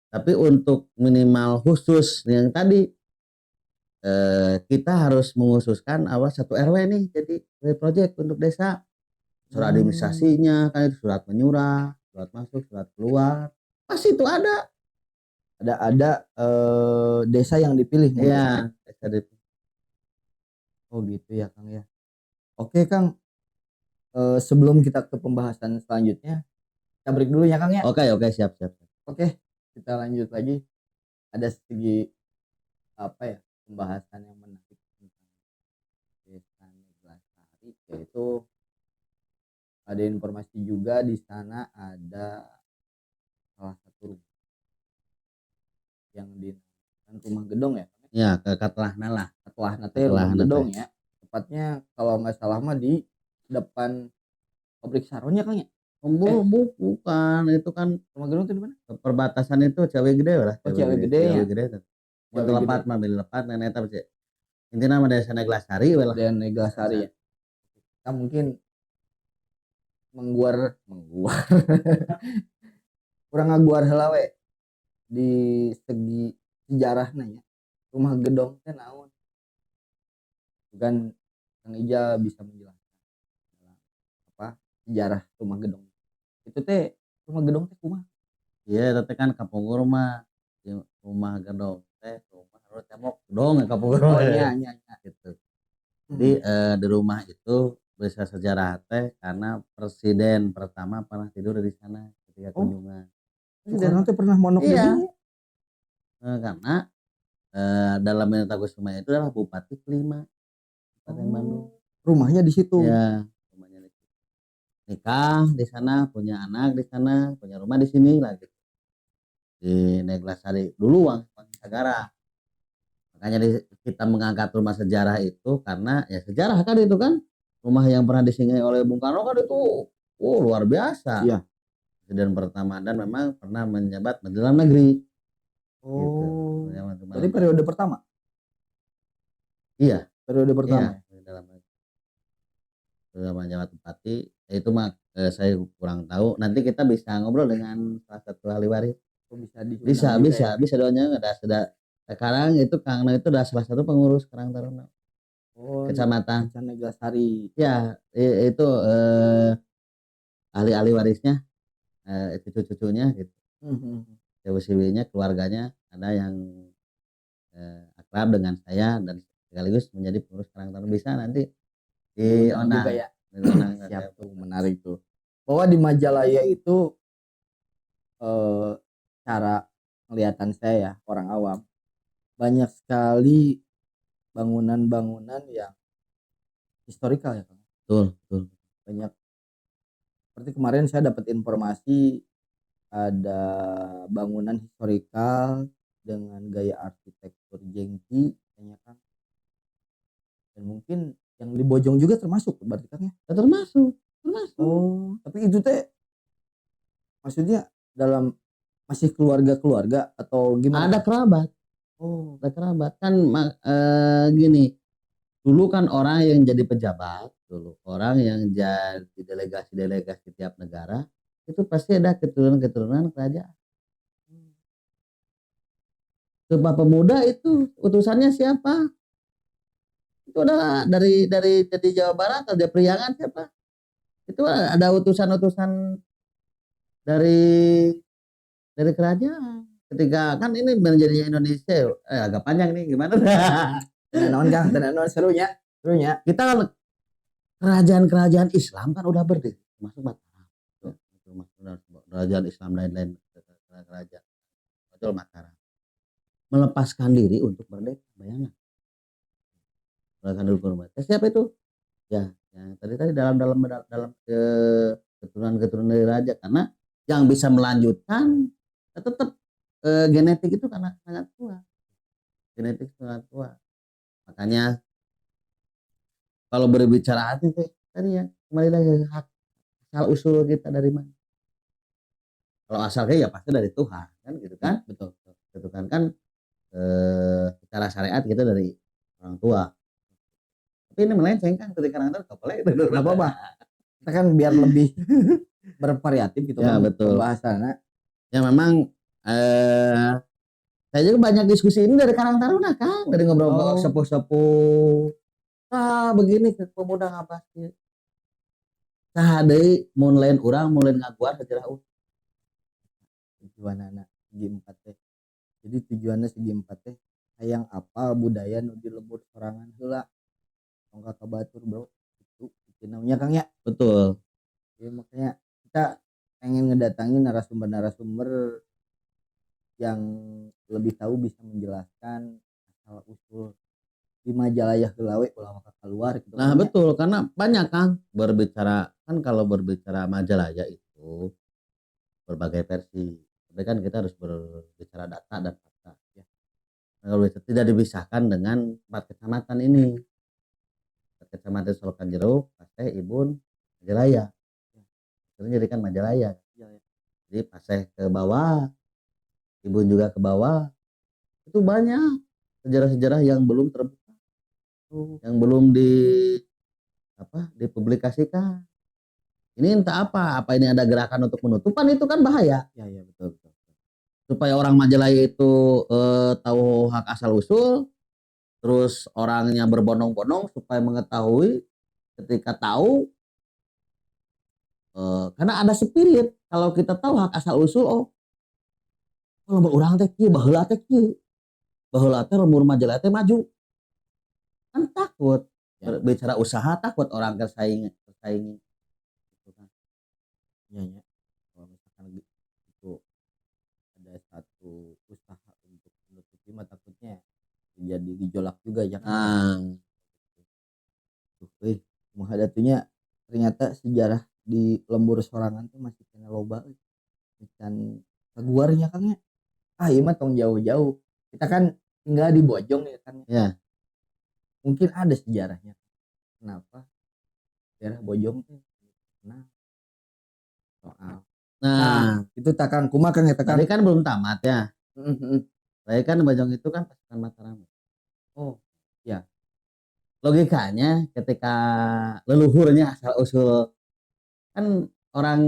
[SPEAKER 1] Tapi untuk minimal khusus yang tadi kita harus mengususkan awal satu RW nih jadi project untuk desa. Surat administrasinya kan itu surat menyurah, surat masuk, surat keluar. Pasti itu ada.
[SPEAKER 2] Ada desa yang dipilih
[SPEAKER 1] Iya,
[SPEAKER 2] Oh gitu ya Kang ya. Oke Kang, sebelum kita ke pembahasan selanjutnya, kita break dulu ya Kang ya.
[SPEAKER 1] Oke, siap.
[SPEAKER 2] Oke, kita lanjut lagi. Ada segi apa ya pembahasan yang menarik tentang desa Neglasari, yaitu ada informasi juga di sana ada salah satu rumah yang dinamakan rumah gedong ya Kang ya.
[SPEAKER 1] Ya, ke Katlahna lah.
[SPEAKER 2] Setelah nanti rumah
[SPEAKER 1] Katlahna
[SPEAKER 2] gedong
[SPEAKER 1] teh.
[SPEAKER 2] ya. Tepatnya kalau nggak salah mah di depan pabrik saronnya Kang ya.
[SPEAKER 1] Bukan, itu kan
[SPEAKER 2] Rumah gedong itu di mana?
[SPEAKER 1] perbatasan itu Ciawi Gede lah,
[SPEAKER 2] Oh Ciawi Gede ya.
[SPEAKER 1] Ciawi Gede teh. Mun
[SPEAKER 2] Ciawi
[SPEAKER 1] lepat
[SPEAKER 2] Gede
[SPEAKER 1] mah beli lepat dan eta cek. Intina mah desa Neglasari we lah.
[SPEAKER 2] dan Neglasari ya. Kita mungkin mengguar kurang ngaguar heula we di segi sejarahnya ya. Rumah gedong teh naon? Bukan Kang Ija bisa menjelaskan apa sejarah rumah gedong. Itu teh rumah gedong teh kumaha?
[SPEAKER 1] Iya, teh kan kapungkur mah di rumah gedong teh rumah harus tembok gedong ya kapungkur
[SPEAKER 2] Oh
[SPEAKER 1] mah.
[SPEAKER 2] nya
[SPEAKER 1] Gitu. Jadi di rumah itu bisa sejarah teh karena presiden pertama pernah tidur di sana ketika
[SPEAKER 2] Oh,
[SPEAKER 1] kunjungan.
[SPEAKER 2] Soekarno teh pernah monok di
[SPEAKER 1] Iya,
[SPEAKER 2] sini.
[SPEAKER 1] karena dalam Minatakusuma itu adalah bupati kelima Kabupaten Bandung.
[SPEAKER 2] Rumahnya di situ.
[SPEAKER 1] Ya, rumahnya di situ. Nikah di sana, punya anak di sana, punya rumah di sini lagi di Neglasari dulu Wang Sagara. Makanya kita mengangkat rumah sejarah itu karena ya sejarah kan itu kan rumah yang pernah disinggahi oleh Bung Karno kan itu luar biasa.
[SPEAKER 2] Iya.
[SPEAKER 1] Presiden pertama dan memang pernah menjabat Menteri Dalam Negeri. Gitu.
[SPEAKER 2] Oh.
[SPEAKER 1] Menjabat
[SPEAKER 2] Jadi periode pertama.
[SPEAKER 1] Iya.
[SPEAKER 2] Periode pertama.
[SPEAKER 1] Iya, dalam menjabat bupati itu mah saya kurang tahu. Nanti kita bisa ngobrol dengan salah satu ahli waris.
[SPEAKER 2] Oh, bisa
[SPEAKER 1] Bisa doanya sudah sekarang itu Kang No itu udah salah satu pengurus Karang Taruna kecamatan.
[SPEAKER 2] Neglasari.
[SPEAKER 1] Ya, itu ahli-ahli warisnya itu cucu-cucunya gitu. Cewek-ceweknya keluarganya ada yang akrab dengan saya dan sekaligus menjadi pengurus Karang Taruna bisa nanti di
[SPEAKER 2] Onang juga
[SPEAKER 1] Onang.
[SPEAKER 2] ya. Siap tuh, menarik tuh. Bahwa di Majalaya itu cara kelihatan saya ya orang awam banyak sekali bangunan-bangunan yang historikal ya Kang.
[SPEAKER 1] Betul.
[SPEAKER 2] Banyak seperti kemarin saya dapat informasi ada bangunan historikal dengan gaya arsitektur jengki kayaknya Kang. Dan mungkin yang di Bojong juga termasuk berarti Kang ya?
[SPEAKER 1] Termasuk.
[SPEAKER 2] Oh, tapi itu teh maksudnya dalam masih keluarga-keluarga atau gimana?
[SPEAKER 1] Ada kerabat.
[SPEAKER 2] Oh,
[SPEAKER 1] Ada kerabat kan gini. Dulu kan orang yang jadi pejabat dulu, orang yang jadi delegasi-delegasi tiap negara itu pasti ada keturunan-keturunan kerajaan. Sumpah Pemuda itu utusannya siapa? Itu adalah dari jadi Jawa Barat atau dari Priangan siapa? Itu ada utusan-utusan dari kerajaan. Ketika kan ini menjadi Indonesia agak panjang nih gimana?
[SPEAKER 2] tenan Kang, tenan serunya.
[SPEAKER 1] Kita kan kerajaan-kerajaan Islam kan udah berdiri, termasuk Mataram, kerajaan Islam lain-lain Kerajaan Ojol Mataram melepaskan diri untuk merdeka, bayangkan. Melepaskan diri untuk merdeka. Siapa itu? Ya, yang tadi dalam keturunan dari raja, karena yang bisa melanjutkan tetap genetik itu karena sangat kuat. Genetik sangat kuat. Makanya kalau berbicara hati tadi ya kembali lagi hak asal usul kita dari mana? Kalau asalnya ya pasti dari Tuhan kan gitu kan? Betul. Gitu kan secara syariat kita dari orang tua. Tapi ini melenceng kan ketika orang tua boleh.
[SPEAKER 2] Nggak apa-apa. Kita kan biar lebih bervariatif gitu
[SPEAKER 1] Ya
[SPEAKER 2] kan
[SPEAKER 1] betul.
[SPEAKER 2] pembahasannya.
[SPEAKER 1] Ya memang saya juga banyak diskusi ini dari Karang Taruna kan, dari ngobrol-ngobrol sepuh-sepuh. Begini ke pemuda ngapa sih? Sahadei mun lain urang mun lain ngaguar sejarah
[SPEAKER 2] Tujuan anak segi 4 teh. Jadi tujuannya segi 4 teh hayang apal budaya nu dilebur sorangan heula. Tongkat kabatur bro. Itu namanya Kang ya.
[SPEAKER 1] Betul.
[SPEAKER 2] Ya makanya kita pengen ngedatangin narasumber-narasumber yang lebih tahu bisa menjelaskan asal usul di Majalaya Helawe ulah maka keluar gitu.
[SPEAKER 1] Nah betul, karena banyak kan berbicara kan, kalau berbicara Majalaya itu berbagai versi. Tapi kan kita harus berbicara data dan fakta ya. Nah, kalau tidak dipisahkan dengan 4 kecamatan ini. 4 kecamatan Solokan Jeruk, Paseh, Ibun, Majalaya. Itu jadikan Majalaya. Jadi Paseh ke bawah, Ibun juga ke bawah. Itu banyak sejarah-sejarah yang belum terbuka, yang belum dipublikasikan. Ini entah apa ini ada gerakan untuk penutupan, itu kan bahaya.
[SPEAKER 2] Ya betul.
[SPEAKER 1] Supaya orang Majalaya itu tahu hak asal usul, terus orangnya berbondong-bondong supaya mengetahui, ketika tahu karena ada spirit kalau kita tahu hak asal usul, kalau orang teh kieu baheula teh kieu. Baheula teh umur Majalaya teh maju. Kan takut berbicara usaha, takut orang tersaingi. Gitu kan.
[SPEAKER 2] Ya. Kalau misalkan itu ada satu usaha untuk menutupi mah takutnya jadi gejolak juga ya. Menghadapinya ternyata sejarah di lembur sorangan tuh masih kena loba dan keguarnya Kang ya. Iya mah tong jauh-jauh. Kita kan tinggal di Bojong ya kan.
[SPEAKER 1] Ya.
[SPEAKER 2] Mungkin ada sejarahnya. Kenapa daerah Bojong tuh soal. Nah, itu takkan kumakan ya takkan.
[SPEAKER 1] Tadi kan belum tamat ya. Saya kan Bojong itu kan pasukan Mataram.
[SPEAKER 2] Oh, ya.
[SPEAKER 1] Logikanya ketika leluhurnya asal usul kan orang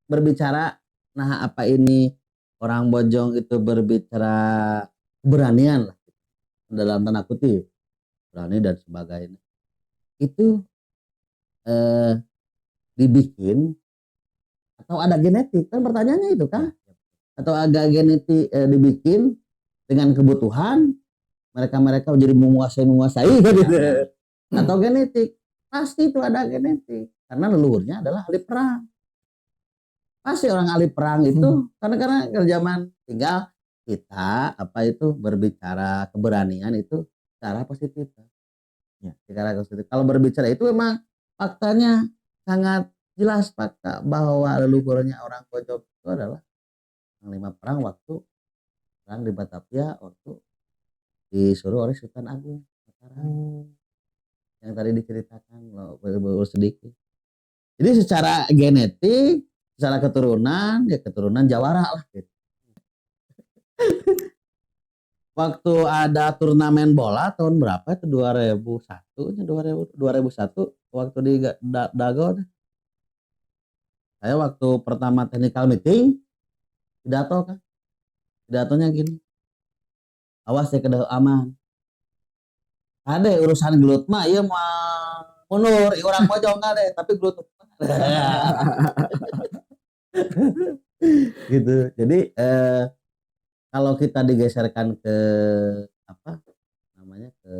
[SPEAKER 1] berbicara, nah apa ini orang Bojong itu berbicara keberanian lah dalam tanda kutip, berani dan sebagainya. Itu dibikin atau ada genetik kan, pertanyaannya itu kan, atau agak genetik dibikin dengan kebutuhan mereka menjadi menguasai kan gitu. Atau genetik, pasti itu ada genetik karena leluhurnya adalah ahli perang. Pasti orang ahli perang itu karena zaman tinggal kita berbicara keberanian itu secara positif ya, secara positif. Kalau berbicara itu memang faktanya sangat jelas, fakta bahwa leluhurnya orang Bojong itu adalah panglima perang waktu perang di Batavia, waktu disuruh oleh Sultan Agung Mataram. Yang tadi diceritakan baru sedikit. Jadi secara genetik, secara keturunan ya keturunan Jawara lah gitu. Waktu ada turnamen bola tahun berapa itu 2001 2001 waktu di Dago, saya waktu pertama technical meeting pidatonya gini, awas ya kedah aman, ada urusan gelut mah iya mah mundur orang Bojong ada tapi gelut gitu. Jadi kalau kita digeserkan ke ke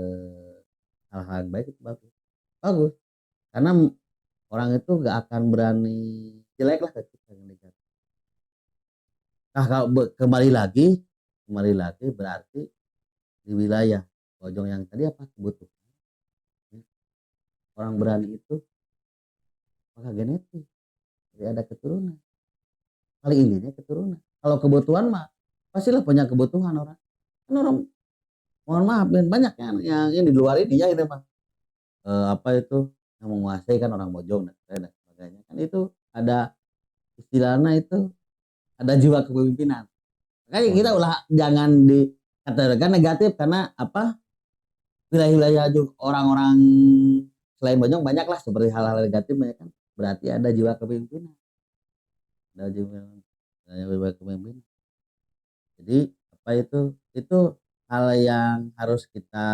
[SPEAKER 1] hal-hal yang baik itu bagus karena orang itu gak akan berani jelek lah ketika Nah kalau kembali lagi berarti di wilayah Bojong yang tadi apa kebutuhan orang berani itu maka genetik, jadi ada keturunan, paling intinya keturunan. Kalau kebutuhan mah pastilah punya kebutuhan orang, kan orang mohon maaf banyak yang di luar ini ya itu mah apa itu yang menguasai kan orang Bojong dan sebagainya kan itu ada istilahnya itu ada jiwa kepemimpinan. Makanya kita ulah jangan dikatakan negatif karena apa wilayah-wilayah orang-orang selain Bojong banyak lah seperti hal-hal negatif banyak kan berarti ada jiwa kepemimpinan, ada jiwa kepemimpinan. Jadi apa itu hal yang harus kita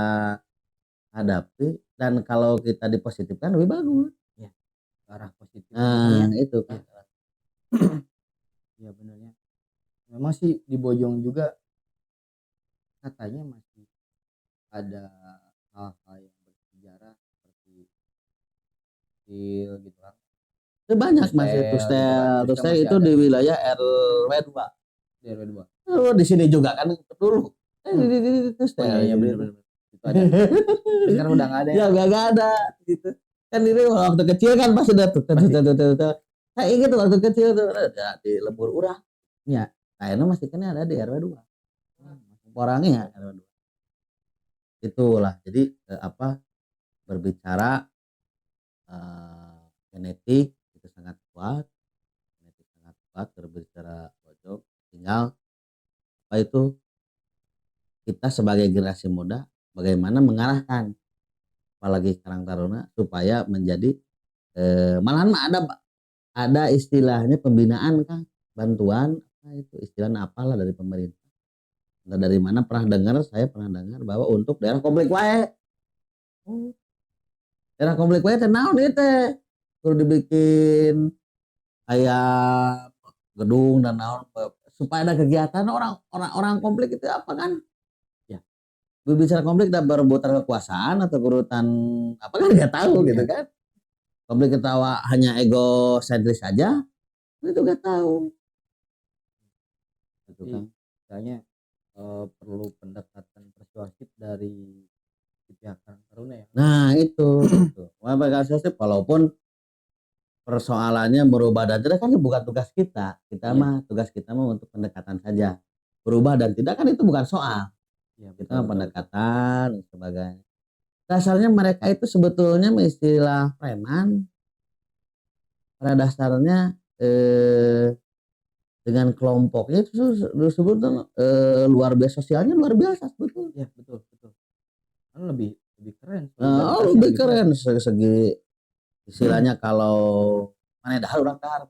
[SPEAKER 1] hadapi dan kalau kita dipositifkan lebih bagus
[SPEAKER 2] ya ke arah positif.
[SPEAKER 1] nah itu kan
[SPEAKER 2] ya benernya memang sih di Bojong juga katanya masih ada hal-hal yang bersejarah seperti skill gitu kan.
[SPEAKER 1] itu banyak mas
[SPEAKER 2] Tustel
[SPEAKER 1] itu
[SPEAKER 2] gitu kan.
[SPEAKER 1] Tustel
[SPEAKER 2] Masih
[SPEAKER 1] itu
[SPEAKER 2] ada
[SPEAKER 1] di wilayah RW 2
[SPEAKER 2] di RW 2.
[SPEAKER 1] di sini juga kan dulu di
[SPEAKER 2] Oh
[SPEAKER 1] Tustel
[SPEAKER 2] iya
[SPEAKER 1] gitu.
[SPEAKER 2] bener-bener itu ada. Sekarang udah nggak ada
[SPEAKER 1] ya gak ada gitu kan ini waktu kecil kan pas udah tuh saya ingat waktu kecil tuh ada di lembur urang ya nah itu masih kan ada di RW 2 orangnya RW 2 itulah jadi apa berbicara genetik itu sangat kuat berbicara Bojong tinggal apa itu kita sebagai generasi muda bagaimana mengarahkan apalagi Karang Taruna supaya menjadi malahan mah ada istilahnya pembinaan kan bantuan itu istilahnya apalah dari pemerintah entah dari mana saya pernah dengar bahwa untuk daerah komplek wae daerah komplek wae teh naon ieu teh kudu dibikin kayak gedung dan naon supaya ada kegiatan orang komplek itu apa kan ya berbicara komplek dan berebutan kekuasaan atau berebutan apa kan nggak tahu gitu kan komplek ketawa hanya ego sentris saja itu nggak tahu
[SPEAKER 2] gitu kan misalnya perlu pendekatan persuasif dari pihak Karang Taruna ya
[SPEAKER 1] nah itu gitu. Walaupun persoalannya merubah dan tidak kan bukan tugas kita mah tugas kita mah untuk pendekatan saja berubah dan tidak kan itu bukan soal
[SPEAKER 2] ya,
[SPEAKER 1] kita pendekatan dan sebagainya dasarnya mereka itu sebetulnya istilah preman pada dasarnya dengan kelompoknya itu disebut luar biasa sosialnya luar biasa betul
[SPEAKER 2] ya betul kan lebih keren
[SPEAKER 1] lebih keren segi istilahnya kalau mana dah orang dahar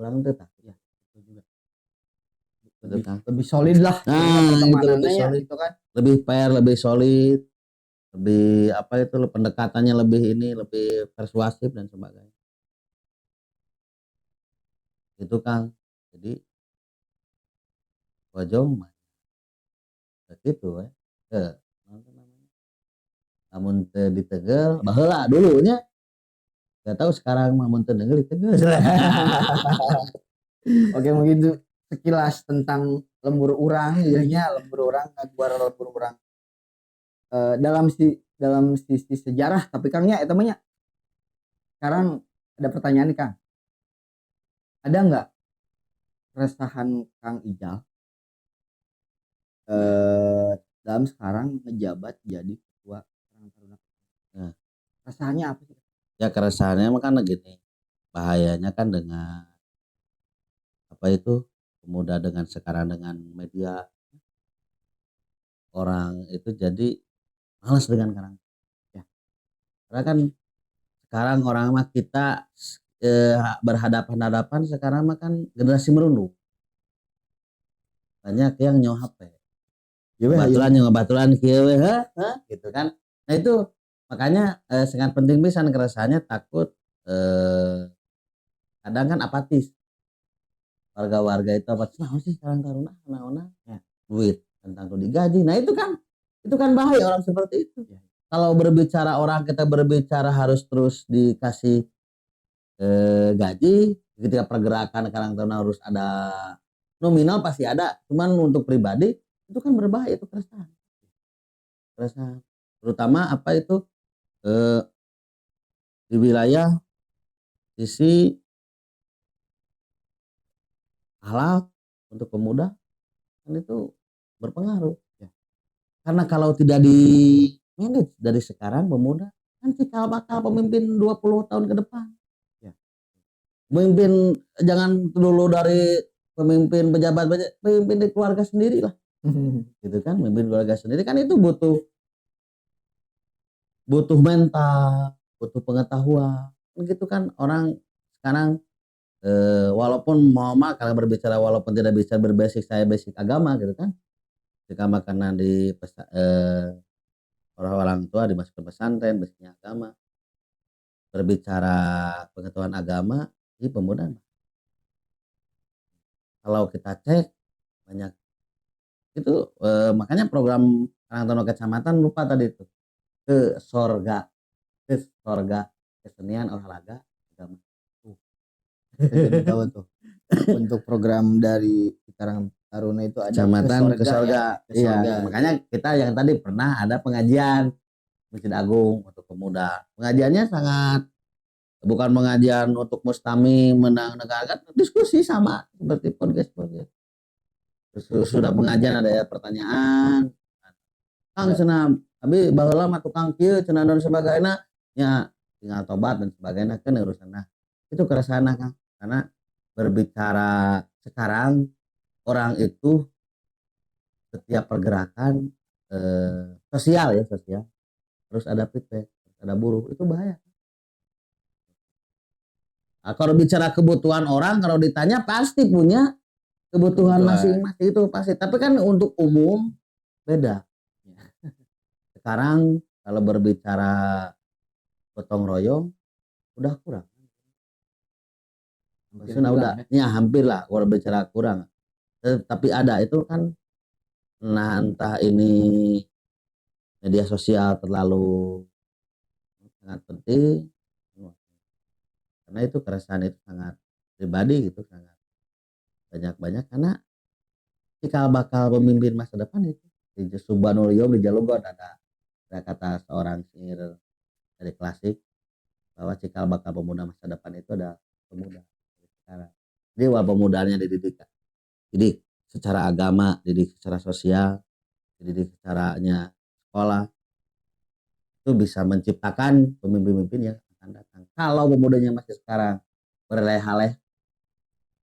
[SPEAKER 1] orang itu
[SPEAKER 2] ya itu juga lebih solid lah
[SPEAKER 1] itu lebih
[SPEAKER 2] ya,
[SPEAKER 1] solid
[SPEAKER 2] gitu kan
[SPEAKER 1] lebih fair lebih solid lebih apa itu pendekatannya lebih lebih persuasif dan sebagainya itu Kang jadi Bojong begitu namun di Tegal baheula dulunya gak tahu sekarang mah mun teu di Tegal
[SPEAKER 2] oke mungkin itu sekilas tentang lembur urang jadinya lembur urang dalam sisi sejarah tapi Kangnya itu banyak sekarang ada pertanyaan nih Kang ada nggak keresahan Kang Ijal dalam sekarang ngejabat jadi ketua Karang Taruna
[SPEAKER 1] nah
[SPEAKER 2] keresahannya apa sih
[SPEAKER 1] ya keresahannya mah kan gini bahayanya kan dengan apa itu pemuda dengan sekarang dengan media orang itu jadi malas dengan Karang ya karena kan sekarang orang mah kita berhadapan sekarang mah kan generasi merunduk banyak yang nyawa HP batulan kieu gitu kan nah itu makanya sangat penting pisan keresahannya takut kadang kan apatis warga-warga itu apatis nah sih Karang Taruna naonna ya duit tentang tuh digaji nah itu kan bahaya orang seperti itu kalau kita berbicara harus terus dikasih gaji ketika pergerakan Karang Taruna harus ada nominal pasti ada, cuman untuk pribadi itu kan berbahaya, itu keresahan. Terutama apa itu di wilayah sisi halal untuk pemuda kan itu berpengaruh ya. Karena kalau tidak di manage dari sekarang pemuda kan cikal bakal pemimpin 20 tahun ke depan ya. Pemimpin jangan dulu dari pemimpin pejabat, pemimpin di keluarga sendiri lah. Gitu kan, pemimpin keluarga sendiri kan itu butuh mental, butuh pengetahuan. Gitu kan orang sekarang walaupun kalau berbicara walaupun tidak bisa berbasis saya basic agama gitu kan. Agama karena di orang-orang tua dimasukkan pesantren basicnya agama. Berbicara pengetahuan agama di pemuda. Kalau kita cek banyak itu makanya program Karangtaruna Kecamatan lupa tadi itu ke sorga kesenian olahraga agama.
[SPEAKER 2] Jadi tahu tuh untuk program dari Karang Taruna itu ada
[SPEAKER 1] Kecamatan ke sorga.
[SPEAKER 2] Ya,
[SPEAKER 1] Iya, makanya kita yang tadi pernah ada pengajian Masjid Agung untuk pemuda. Pengajiannya sangat bukan pengajian untuk mustami menegakkan diskusi sama seperti podcast. Terus sudah pengajian ada ya pertanyaan. Kang cenah tapi baheula mah tukang kieu cenah dan sebagainya nya tinggal tobat dan sebagainya kan urusan nah. Itu keresahan Kang karena berbicara sekarang orang itu setiap pergerakan sosial terus ada feedback ada buruh itu bahaya. Nah, kalau bicara kebutuhan orang kalau ditanya pasti punya kebutuhan masing-masing itu pasti tapi kan untuk umum beda. Sekarang kalau berbicara gotong royong udah kurang. Maksudnya udah ya hampir lah kalau bicara kurang. Tapi ada itu kan nah entah ini media sosial terlalu sangat penting karena itu keresahan itu sangat pribadi gitu sangat banyak karena cikal bakal pemimpin masa depan itu di Subhanullah di Jalugon ada kata seorang syair dari klasik bahwa cikal bakal pemuda masa depan itu ada pemuda sekarang. Jadi pemudanya dididik secara agama, dididik secara sosial, dididik caranya sekolah itu bisa menciptakan pemimpin-pemimpin yang akan datang. Kalau pemudanya masih sekarang berleh-leh,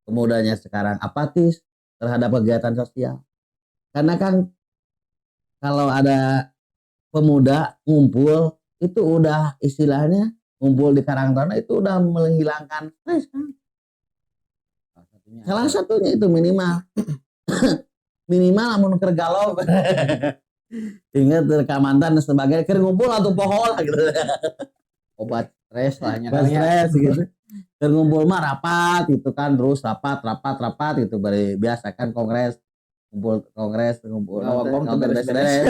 [SPEAKER 1] pemudanya sekarang apatis terhadap kegiatan sosial. Karena kan kalau ada pemuda ngumpul itu udah istilahnya ngumpul di Karangtaruna itu udah menghilangkan stres kan. Salah satunya itu minimal namun kergalau ingat rekamantan dan sebagainya keur ngumpul atau pohon gitu
[SPEAKER 2] obat stres lah
[SPEAKER 1] stres gitu keur ngumpul mah rapat gitu kan terus rapat gitu biasa kan kongres ngumpul beres.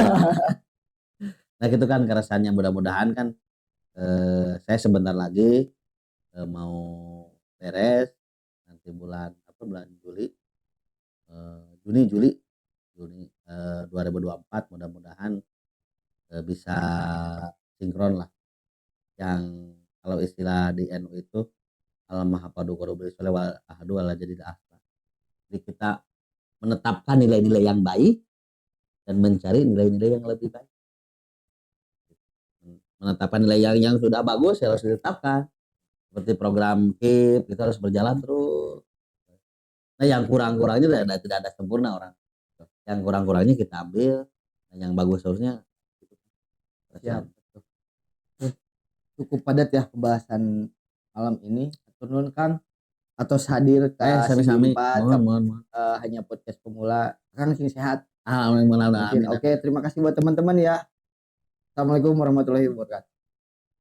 [SPEAKER 1] Nah gitu kan keresahannya mudah-mudahan kan saya sebentar lagi mau beres nanti bulan Juli Juni 2024 mudah-mudahan bisa sinkron lah yang kalau istilah di NU itu al-mahapadu qarubul soleh wal ahadu wal jadid asla. Jadi kita menetapkan nilai-nilai yang baik dan mencari nilai-nilai yang lebih baik. Menetapkan nilai yang sudah bagus harus ditetapkan. Seperti program KIP kita harus berjalan terus. Nah yang kurang-kurangnya tidak ada sempurna orang. Yang kurang-kurangnya kita ambil, dan yang bagus harusnya.
[SPEAKER 2] Siap. Cukup padat ya pembahasan malam ini. Turun Kang atau hadir ke
[SPEAKER 1] sami-sami.
[SPEAKER 2] Mohon. Hanya podcast pemula. Kang sing sehat.
[SPEAKER 1] Alhamdulillah.
[SPEAKER 2] Oke, terima kasih buat teman-teman ya. Assalamualaikum warahmatullahi wabarakatuh.